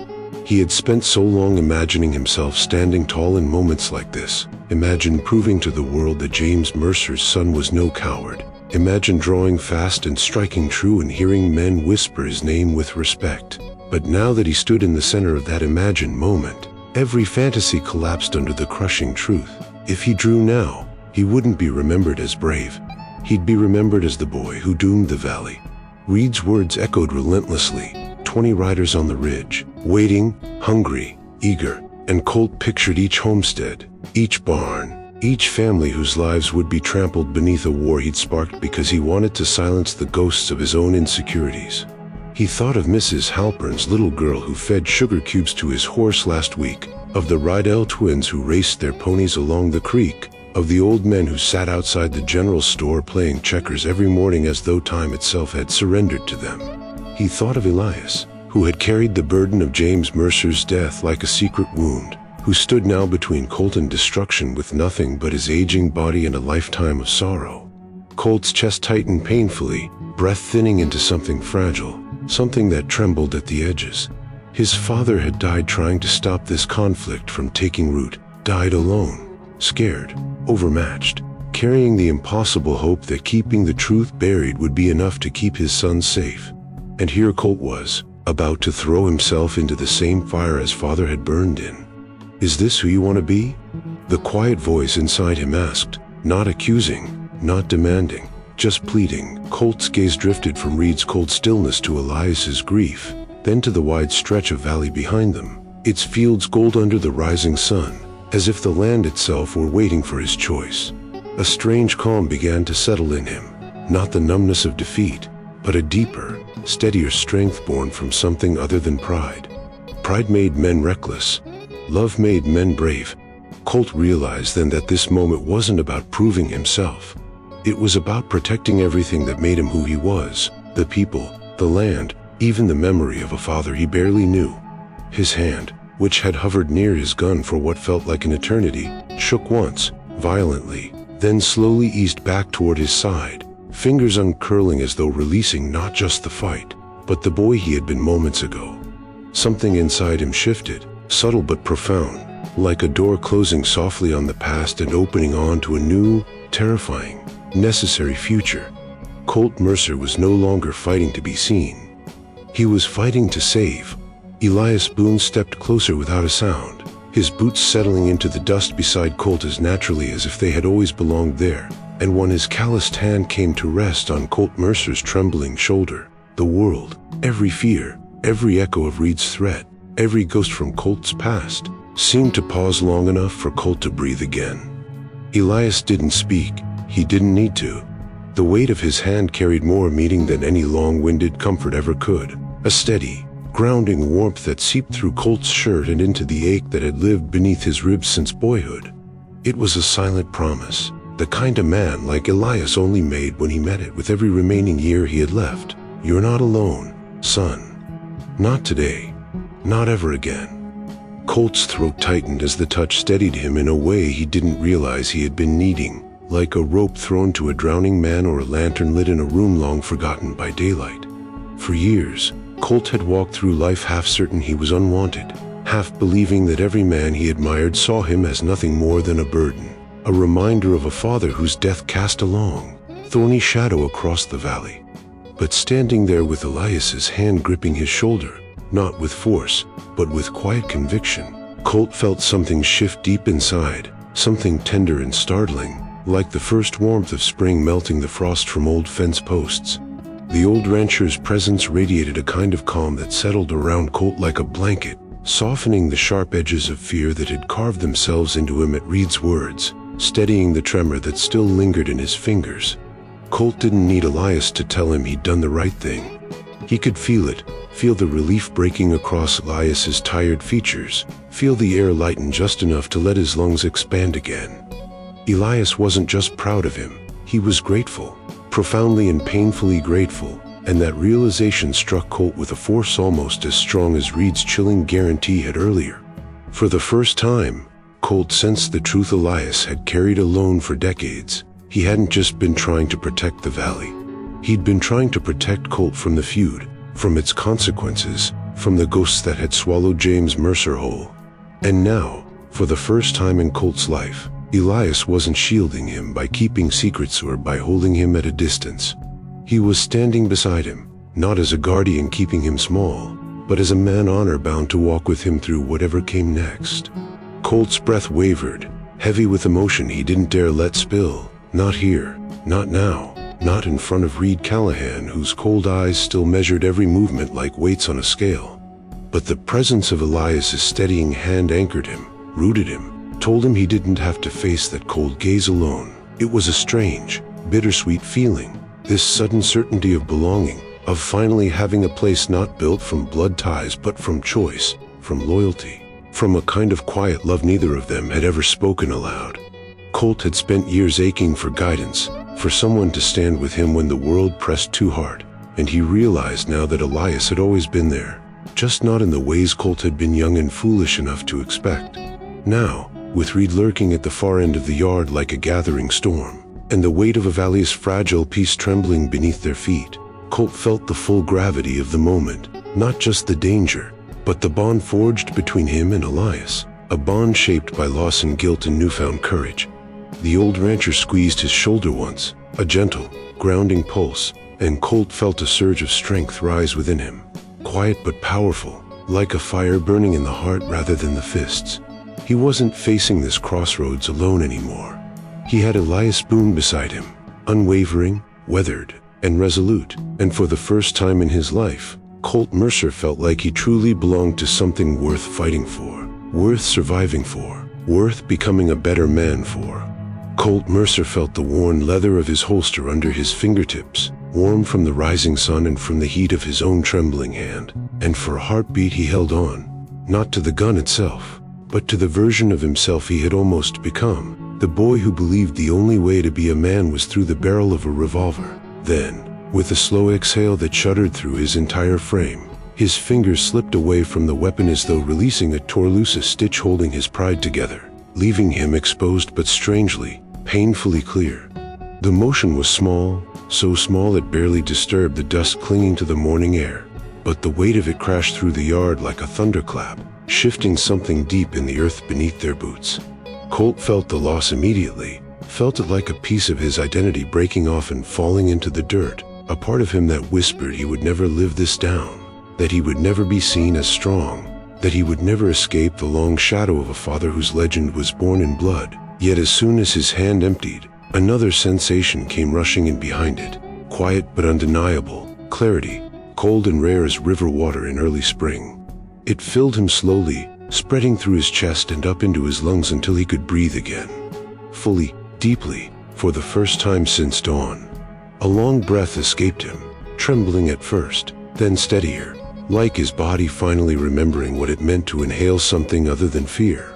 He had spent so long imagining himself standing tall in moments like this. Imagine proving to the world that James Mercer's son was no coward. Imagine drawing fast and striking true and hearing men whisper his name with respect. But now that he stood in the center of that imagined moment, every fantasy collapsed under the crushing truth. If he drew now, he wouldn't be remembered as brave. He'd be remembered as the boy who doomed the valley. Reed's words echoed relentlessly. 20 riders on the ridge, waiting, hungry, eager, and Colt pictured each homestead, each barn, each family whose lives would be trampled beneath a war he'd sparked because he wanted to silence the ghosts of his own insecurities. He thought of Mrs. Halpern's little girl who fed sugar cubes to his horse last week, of the Rydell twins who raced their ponies along the creek, of the old men who sat outside the general store playing checkers every morning as though time itself had surrendered to them. He thought of Elias, who had carried the burden of James Mercer's death like a secret wound, who stood now between Colt and destruction with nothing but his aging body and a lifetime of sorrow. Colt's chest tightened painfully, breath thinning into something fragile, something that trembled at the edges. His father had died trying to stop this conflict from taking root, died alone, scared, overmatched, carrying the impossible hope that keeping the truth buried would be enough to keep his son safe. And here Colt was, about to throw himself into the same fire as father had burned in. Is this who you want to be? The quiet voice inside him asked, not accusing, not demanding, just pleading. Colt's gaze drifted from Reed's cold stillness to Elias's grief, then to the wide stretch of valley behind them, its fields gold under the rising sun, as if the land itself were waiting for his choice. A strange calm began to settle in him, not the numbness of defeat, but a deeper, steadier strength born from something other than pride. Pride made men reckless. Love made men brave. Colt realized then that this moment wasn't about proving himself. It was about protecting everything that made him who he was, the people, the land, even the memory of a father he barely knew. His hand, which had hovered near his gun for what felt like an eternity, shook once, violently, then slowly eased back toward his side, fingers uncurling as though releasing not just the fight, but the boy he had been moments ago. Something inside him shifted, subtle but profound, like a door closing softly on the past and opening on to a new, terrifying, necessary future. Colt Mercer was no longer fighting to be seen. He was fighting to save. Elias Boone stepped closer without a sound, his boots settling into the dust beside Colt as naturally as if they had always belonged there, and when his calloused hand came to rest on Colt Mercer's trembling shoulder, the world, every fear, every echo of Reed's threat, every ghost from Colt's past, seemed to pause long enough for Colt to breathe again. Elias didn't speak. He didn't need to. The weight of his hand carried more meaning than any long-winded comfort ever could, a steady, grounding warmth that seeped through Colt's shirt and into the ache that had lived beneath his ribs since boyhood. It was a silent promise, the kind of man like Elias only made when he met it with every remaining year he had left. "You're not alone, son. Not today. Not ever again." Colt's throat tightened as the touch steadied him in a way he didn't realize he had been needing, like a rope thrown to a drowning man or a lantern lit in a room long forgotten by daylight. For years, Colt had walked through life half certain he was unwanted, half believing that every man he admired saw him as nothing more than a burden, a reminder of a father whose death cast a long, thorny shadow across the valley. But standing there with Elias's hand gripping his shoulder, not with force, but with quiet conviction, Colt felt something shift deep inside, something tender and startling, like the first warmth of spring melting the frost from old fence posts. The old rancher's presence radiated a kind of calm that settled around Colt like a blanket, softening the sharp edges of fear that had carved themselves into him at Reed's words, steadying the tremor that still lingered in his fingers. Colt didn't need Elias to tell him he'd done the right thing. He could feel it, feel the relief breaking across Elias's tired features, feel the air lighten just enough to let his lungs expand again. Elias wasn't just proud of him, he was grateful, profoundly and painfully grateful, and that realization struck Colt with a force almost as strong as Reed's chilling guarantee had earlier. For the first time, Colt sensed the truth Elias had carried alone for decades. He hadn't just been trying to protect the valley. He'd been trying to protect Colt from the feud, from its consequences, from the ghosts that had swallowed James Mercer whole. And now, for the first time in Colt's life, Elias wasn't shielding him by keeping secrets or by holding him at a distance. He was standing beside him, not as a guardian keeping him small, but as a man honor-bound to walk with him through whatever came next. Colt's breath wavered, heavy with emotion he didn't dare let spill. Not here, not now. Not in front of Reed Callahan, whose cold eyes still measured every movement like weights on a scale. But the presence of Elias's steadying hand anchored him, rooted him, told him he didn't have to face that cold gaze alone. It was a strange, bittersweet feeling, this sudden certainty of belonging, of finally having a place not built from blood ties but from choice, from loyalty, from a kind of quiet love neither of them had ever spoken aloud. Colt had spent years aching for guidance, for someone to stand with him when the world pressed too hard, and he realized now that Elias had always been there, just not in the ways Colt had been young and foolish enough to expect. Now, with Reed lurking at the far end of the yard like a gathering storm, and the weight of a valley's fragile peace trembling beneath their feet, Colt felt the full gravity of the moment, not just the danger, but the bond forged between him and Elias, a bond shaped by loss and guilt and newfound courage. The old rancher squeezed his shoulder once, a gentle, grounding pulse, and Colt felt a surge of strength rise within him, quiet but powerful, like a fire burning in the heart rather than the fists. He wasn't facing this crossroads alone anymore. He had Elias Boone beside him, unwavering, weathered, and resolute, and for the first time in his life, Colt Mercer felt like he truly belonged to something worth fighting for, worth surviving for, worth becoming a better man for. Colt Mercer felt the worn leather of his holster under his fingertips, warm from the rising sun and from the heat of his own trembling hand, and for a heartbeat he held on, not to the gun itself, but to the version of himself he had almost become, the boy who believed the only way to be a man was through the barrel of a revolver. Then, with a slow exhale that shuddered through his entire frame, his fingers slipped away from the weapon as though releasing it tore loose a stitch holding his pride together, leaving him exposed but strangely, painfully clear. The motion was small, so small it barely disturbed the dust clinging to the morning air, but the weight of it crashed through the yard like a thunderclap, shifting something deep in the earth beneath their boots. Colt felt the loss immediately, felt it like a piece of his identity breaking off and falling into the dirt, a part of him that whispered he would never live this down, that he would never be seen as strong, that he would never escape the long shadow of a father whose legend was born in blood. Yet as soon as his hand emptied, another sensation came rushing in behind it, quiet but undeniable, clarity, cold and rare as river water in early spring. It filled him slowly, spreading through his chest and up into his lungs until he could breathe again. Fully, deeply, for the first time since dawn. A long breath escaped him, trembling at first, then steadier, like his body finally remembering what it meant to inhale something other than fear.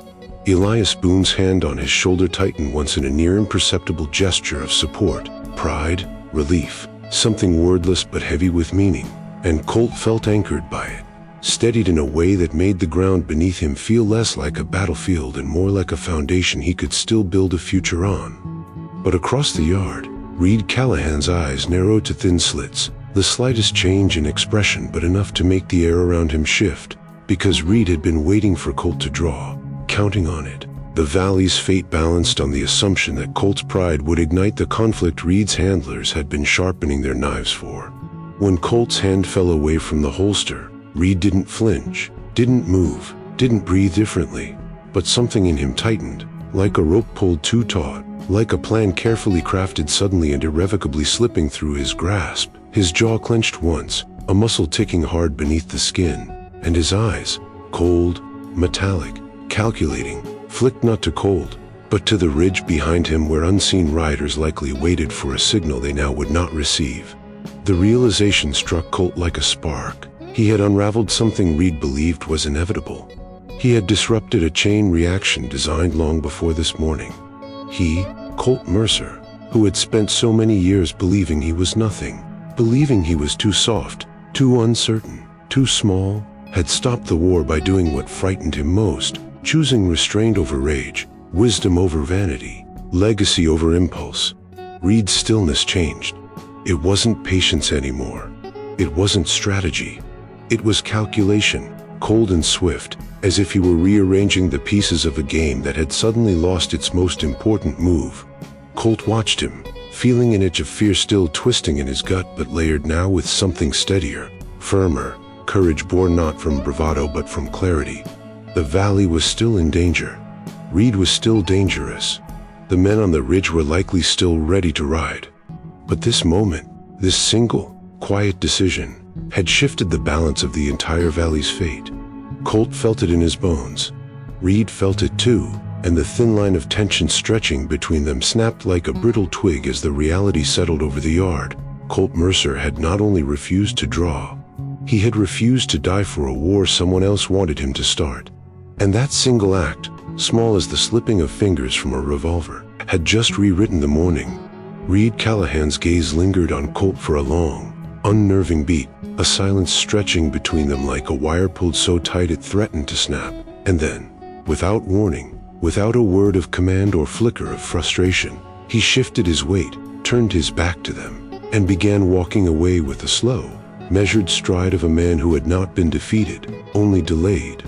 Elias Boone's hand on his shoulder tightened once in a near imperceptible gesture of support, pride, relief, something wordless but heavy with meaning, and Colt felt anchored by it, steadied in a way that made the ground beneath him feel less like a battlefield and more like a foundation he could still build a future on. But across the yard, Reed Callahan's eyes narrowed to thin slits, the slightest change in expression but enough to make the air around him shift, because Reed had been waiting for Colt to draw, counting on it. The valley's fate balanced on the assumption that Colt's pride would ignite the conflict Reed's handlers had been sharpening their knives for. When Colt's hand fell away from the holster, Reed didn't flinch, didn't move, didn't breathe differently, but something in him tightened, like a rope pulled too taut, like a plan carefully crafted suddenly and irrevocably slipping through his grasp. His jaw clenched once, a muscle ticking hard beneath the skin, and his eyes, cold, metallic, calculating, flicked not to Colt, but to the ridge behind him where unseen riders likely waited for a signal they now would not receive. The realization struck Colt like a spark. He had unraveled something Reed believed was inevitable. He had disrupted a chain reaction designed long before this morning. He, Colt Mercer, who had spent so many years believing he was nothing, believing he was too soft, too uncertain, too small, had stopped the war by doing what frightened him most, choosing restraint over rage, wisdom over vanity, legacy over impulse. Reed's stillness changed. It wasn't patience anymore. It wasn't strategy. It was calculation, cold and swift, as if he were rearranging the pieces of a game that had suddenly lost its most important move. Colt watched him, feeling an itch of fear still twisting in his gut but layered now with something steadier, firmer, courage born not from bravado but from clarity. The valley was still in danger. Reed was still dangerous. The men on the ridge were likely still ready to ride. But this moment, this single, quiet decision, had shifted the balance of the entire valley's fate. Colt felt it in his bones. Reed felt it too, and the thin line of tension stretching between them snapped like a brittle twig as the reality settled over the yard. Colt Mercer had not only refused to draw, he had refused to die for a war someone else wanted him to start. And that single act, small as the slipping of fingers from a revolver, had just rewritten the morning. Reed Callahan's gaze lingered on Colt for a long, unnerving beat, a silence stretching between them like a wire pulled so tight it threatened to snap. And then, without warning, without a word of command or flicker of frustration, he shifted his weight, turned his back to them, and began walking away with a slow, measured stride of a man who had not been defeated, only delayed.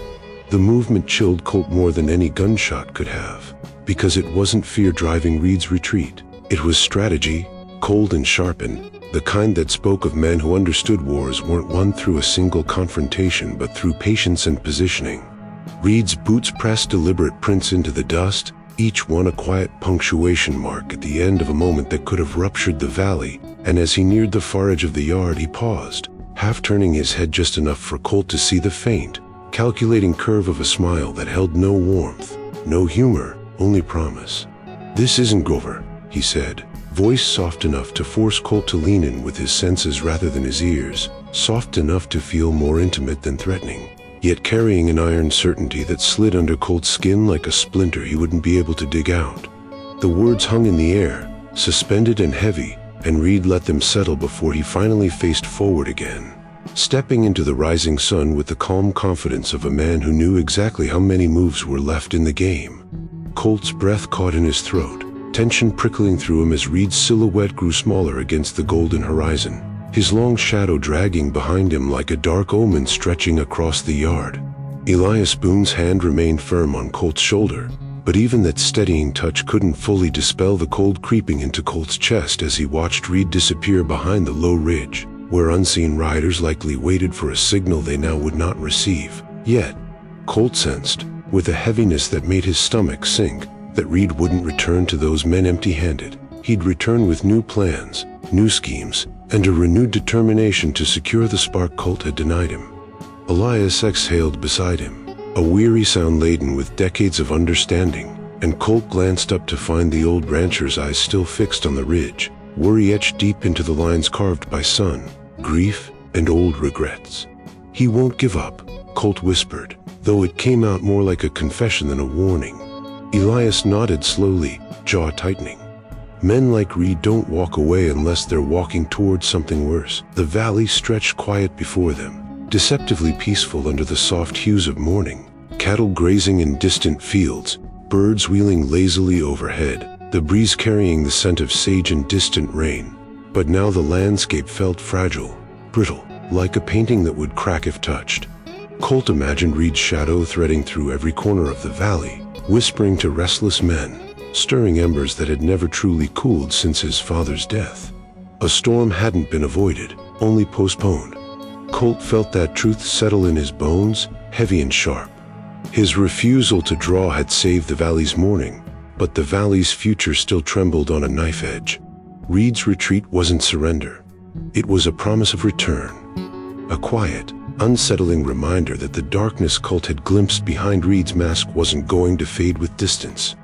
The movement chilled Colt more than any gunshot could have, because it wasn't fear driving Reed's retreat. It was strategy, cold and sharpened, the kind that spoke of men who understood wars weren't won through a single confrontation but through patience and positioning. Reed's boots pressed deliberate prints into the dust, each one a quiet punctuation mark at the end of a moment that could have ruptured the valley, and as he neared the far edge of the yard he paused, half turning his head just enough for Colt to see the faint, calculating curve of a smile that held no warmth, no humor, only promise. "This isn't Grover," he said, voice soft enough to force Colt to lean in with his senses rather than his ears, soft enough to feel more intimate than threatening, yet carrying an iron certainty that slid under Colt's skin like a splinter he wouldn't be able to dig out. The words hung in the air, suspended and heavy, and Reed let them settle before he finally faced forward again, stepping into the rising sun with the calm confidence of a man who knew exactly how many moves were left in the game. Colt's breath caught in his throat, tension prickling through him as Reed's silhouette grew smaller against the golden horizon, his long shadow dragging behind him like a dark omen stretching across the yard. Elias Boone's hand remained firm on Colt's shoulder, but even that steadying touch couldn't fully dispel the cold creeping into Colt's chest as he watched Reed disappear behind the low ridge, where unseen riders likely waited for a signal they now would not receive. Yet, Colt sensed, with a heaviness that made his stomach sink, that Reed wouldn't return to those men empty-handed. He'd return with new plans, new schemes, and a renewed determination to secure the spark Colt had denied him. Elias exhaled beside him, a weary sound laden with decades of understanding, and Colt glanced up to find the old rancher's eyes still fixed on the ridge, worry etched deep into the lines carved by sun, grief, and old regrets. "He won't give up," Colt whispered, though it came out more like a confession than a warning. Elias nodded slowly, jaw tightening. Men like Reed don't walk away unless they're walking towards something worse. The valley stretched quiet before them, deceptively peaceful under the soft hues of morning. Cattle grazing in distant fields, birds wheeling lazily overhead, the breeze carrying the scent of sage and distant rain. But now the landscape felt fragile, brittle, like a painting that would crack if touched. Colt imagined Reed's shadow threading through every corner of the valley, whispering to restless men, stirring embers that had never truly cooled since his father's death. A storm hadn't been avoided, only postponed. Colt felt that truth settle in his bones, heavy and sharp. His refusal to draw had saved the valley's morning, but the valley's future still trembled on a knife edge. Reed's retreat wasn't surrender. It was a promise of return. A quiet, unsettling reminder that the darkness Colt had glimpsed behind Reed's mask wasn't going to fade with distance.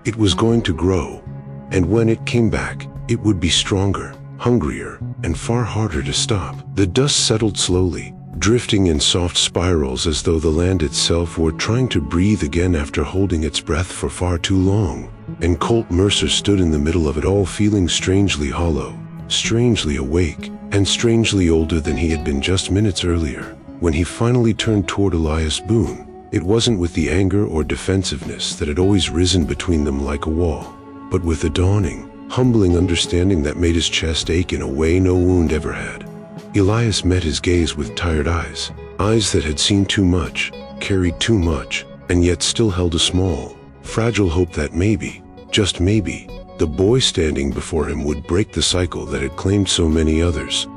It was going to grow, and when it came back, it would be stronger, hungrier, and far harder to stop. The dust settled slowly, drifting in soft spirals as though the land itself were trying to breathe again after holding its breath for far too long. And Colt Mercer stood in the middle of it all, feeling strangely hollow, strangely awake, and strangely older than he had been just minutes earlier. When he finally turned toward Elias Boone, it wasn't with the anger or defensiveness that had always risen between them like a wall, but with a dawning, humbling understanding that made his chest ache in a way no wound ever had. Elias met his gaze with tired eyes, eyes that had seen too much, carried too much, and yet still held a small, fragile hope that maybe, just maybe, the boy standing before him would break the cycle that had claimed so many others.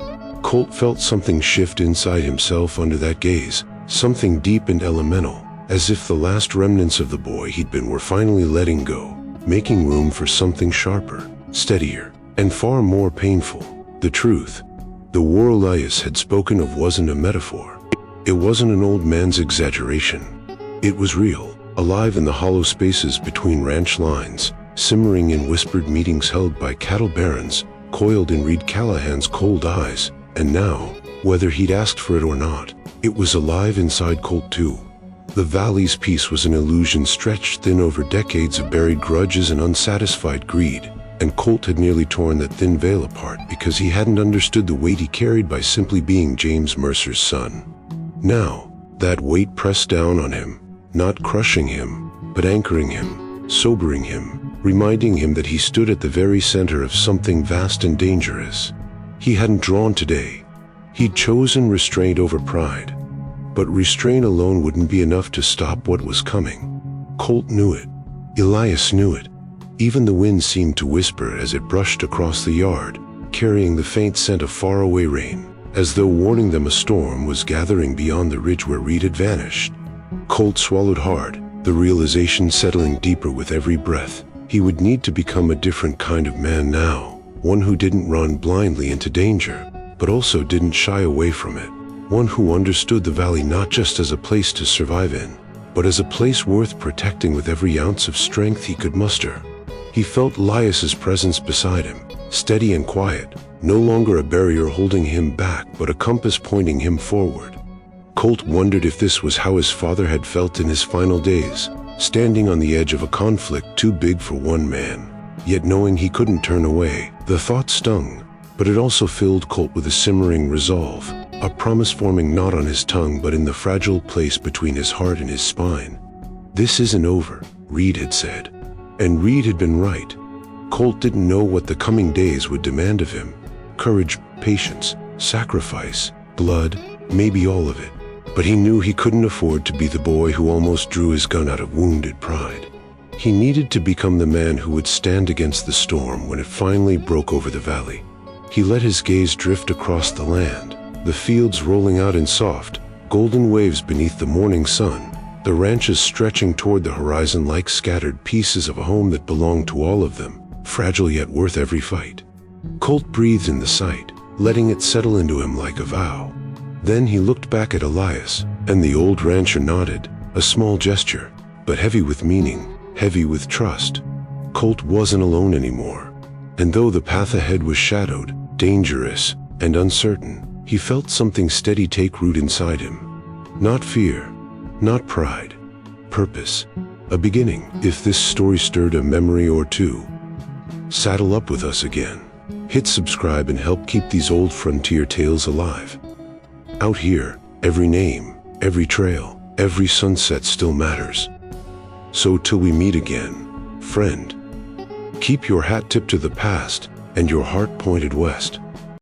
Colt felt something shift inside himself under that gaze, something deep and elemental, as if the last remnants of the boy he'd been were finally letting go, making room for something sharper, steadier, and far more painful. The truth, the war Elias had spoken of, wasn't a metaphor. It wasn't an old man's exaggeration. It was real, alive in the hollow spaces between ranch lines, simmering in whispered meetings held by cattle barons, coiled in Reed Callahan's cold eyes, and now, whether he'd asked for it or not, it was alive inside Colt too. The valley's peace was an illusion stretched thin over decades of buried grudges and unsatisfied greed, and Colt had nearly torn that thin veil apart because he hadn't understood the weight he carried by simply being James Mercer's son. Now, that weight pressed down on him, not crushing him, but anchoring him, sobering him, reminding him that he stood at the very center of something vast and dangerous. He hadn't drawn today. He'd chosen restraint over pride. But restraint alone wouldn't be enough to stop what was coming. Colt knew it. Elias knew it. Even the wind seemed to whisper as it brushed across the yard, carrying the faint scent of faraway rain, as though warning them a storm was gathering beyond the ridge where Reed had vanished. Colt swallowed hard, the realization settling deeper with every breath. He would need to become a different kind of man now. One who didn't run blindly into danger, but also didn't shy away from it. One who understood the valley not just as a place to survive in, but as a place worth protecting with every ounce of strength he could muster. He felt Elias's presence beside him, steady and quiet, no longer a barrier holding him back but a compass pointing him forward. Colt wondered if this was how his father had felt in his final days, standing on the edge of a conflict too big for one man. Yet knowing he couldn't turn away, the thought stung, but it also filled Colt with a simmering resolve, a promise forming not on his tongue but in the fragile place between his heart and his spine. "This isn't over," Reed had said. And Reed had been right. Colt didn't know what the coming days would demand of him. Courage, patience, sacrifice, blood, maybe all of it. But he knew he couldn't afford to be the boy who almost drew his gun out of wounded pride. He needed to become the man who would stand against the storm when it finally broke over the valley. He let his gaze drift across the land, the fields rolling out in soft, golden waves beneath the morning sun, the ranches stretching toward the horizon like scattered pieces of a home that belonged to all of them, fragile yet worth every fight. Colt breathed in the sight, letting it settle into him like a vow. Then he looked back at Elias, and the old rancher nodded, a small gesture, but heavy with meaning, heavy with trust. Colt wasn't alone anymore. And though the path ahead was shadowed, dangerous, and uncertain, he felt something steady take root inside him. Not fear, not pride, purpose. a beginning. If this story stirred a memory or two, saddle up with us again. Hit subscribe and help keep these old frontier tales alive. Out here, every name, every trail, every sunset still matters. So till we meet again, friend, keep your hat tipped to the past and your heart pointed west.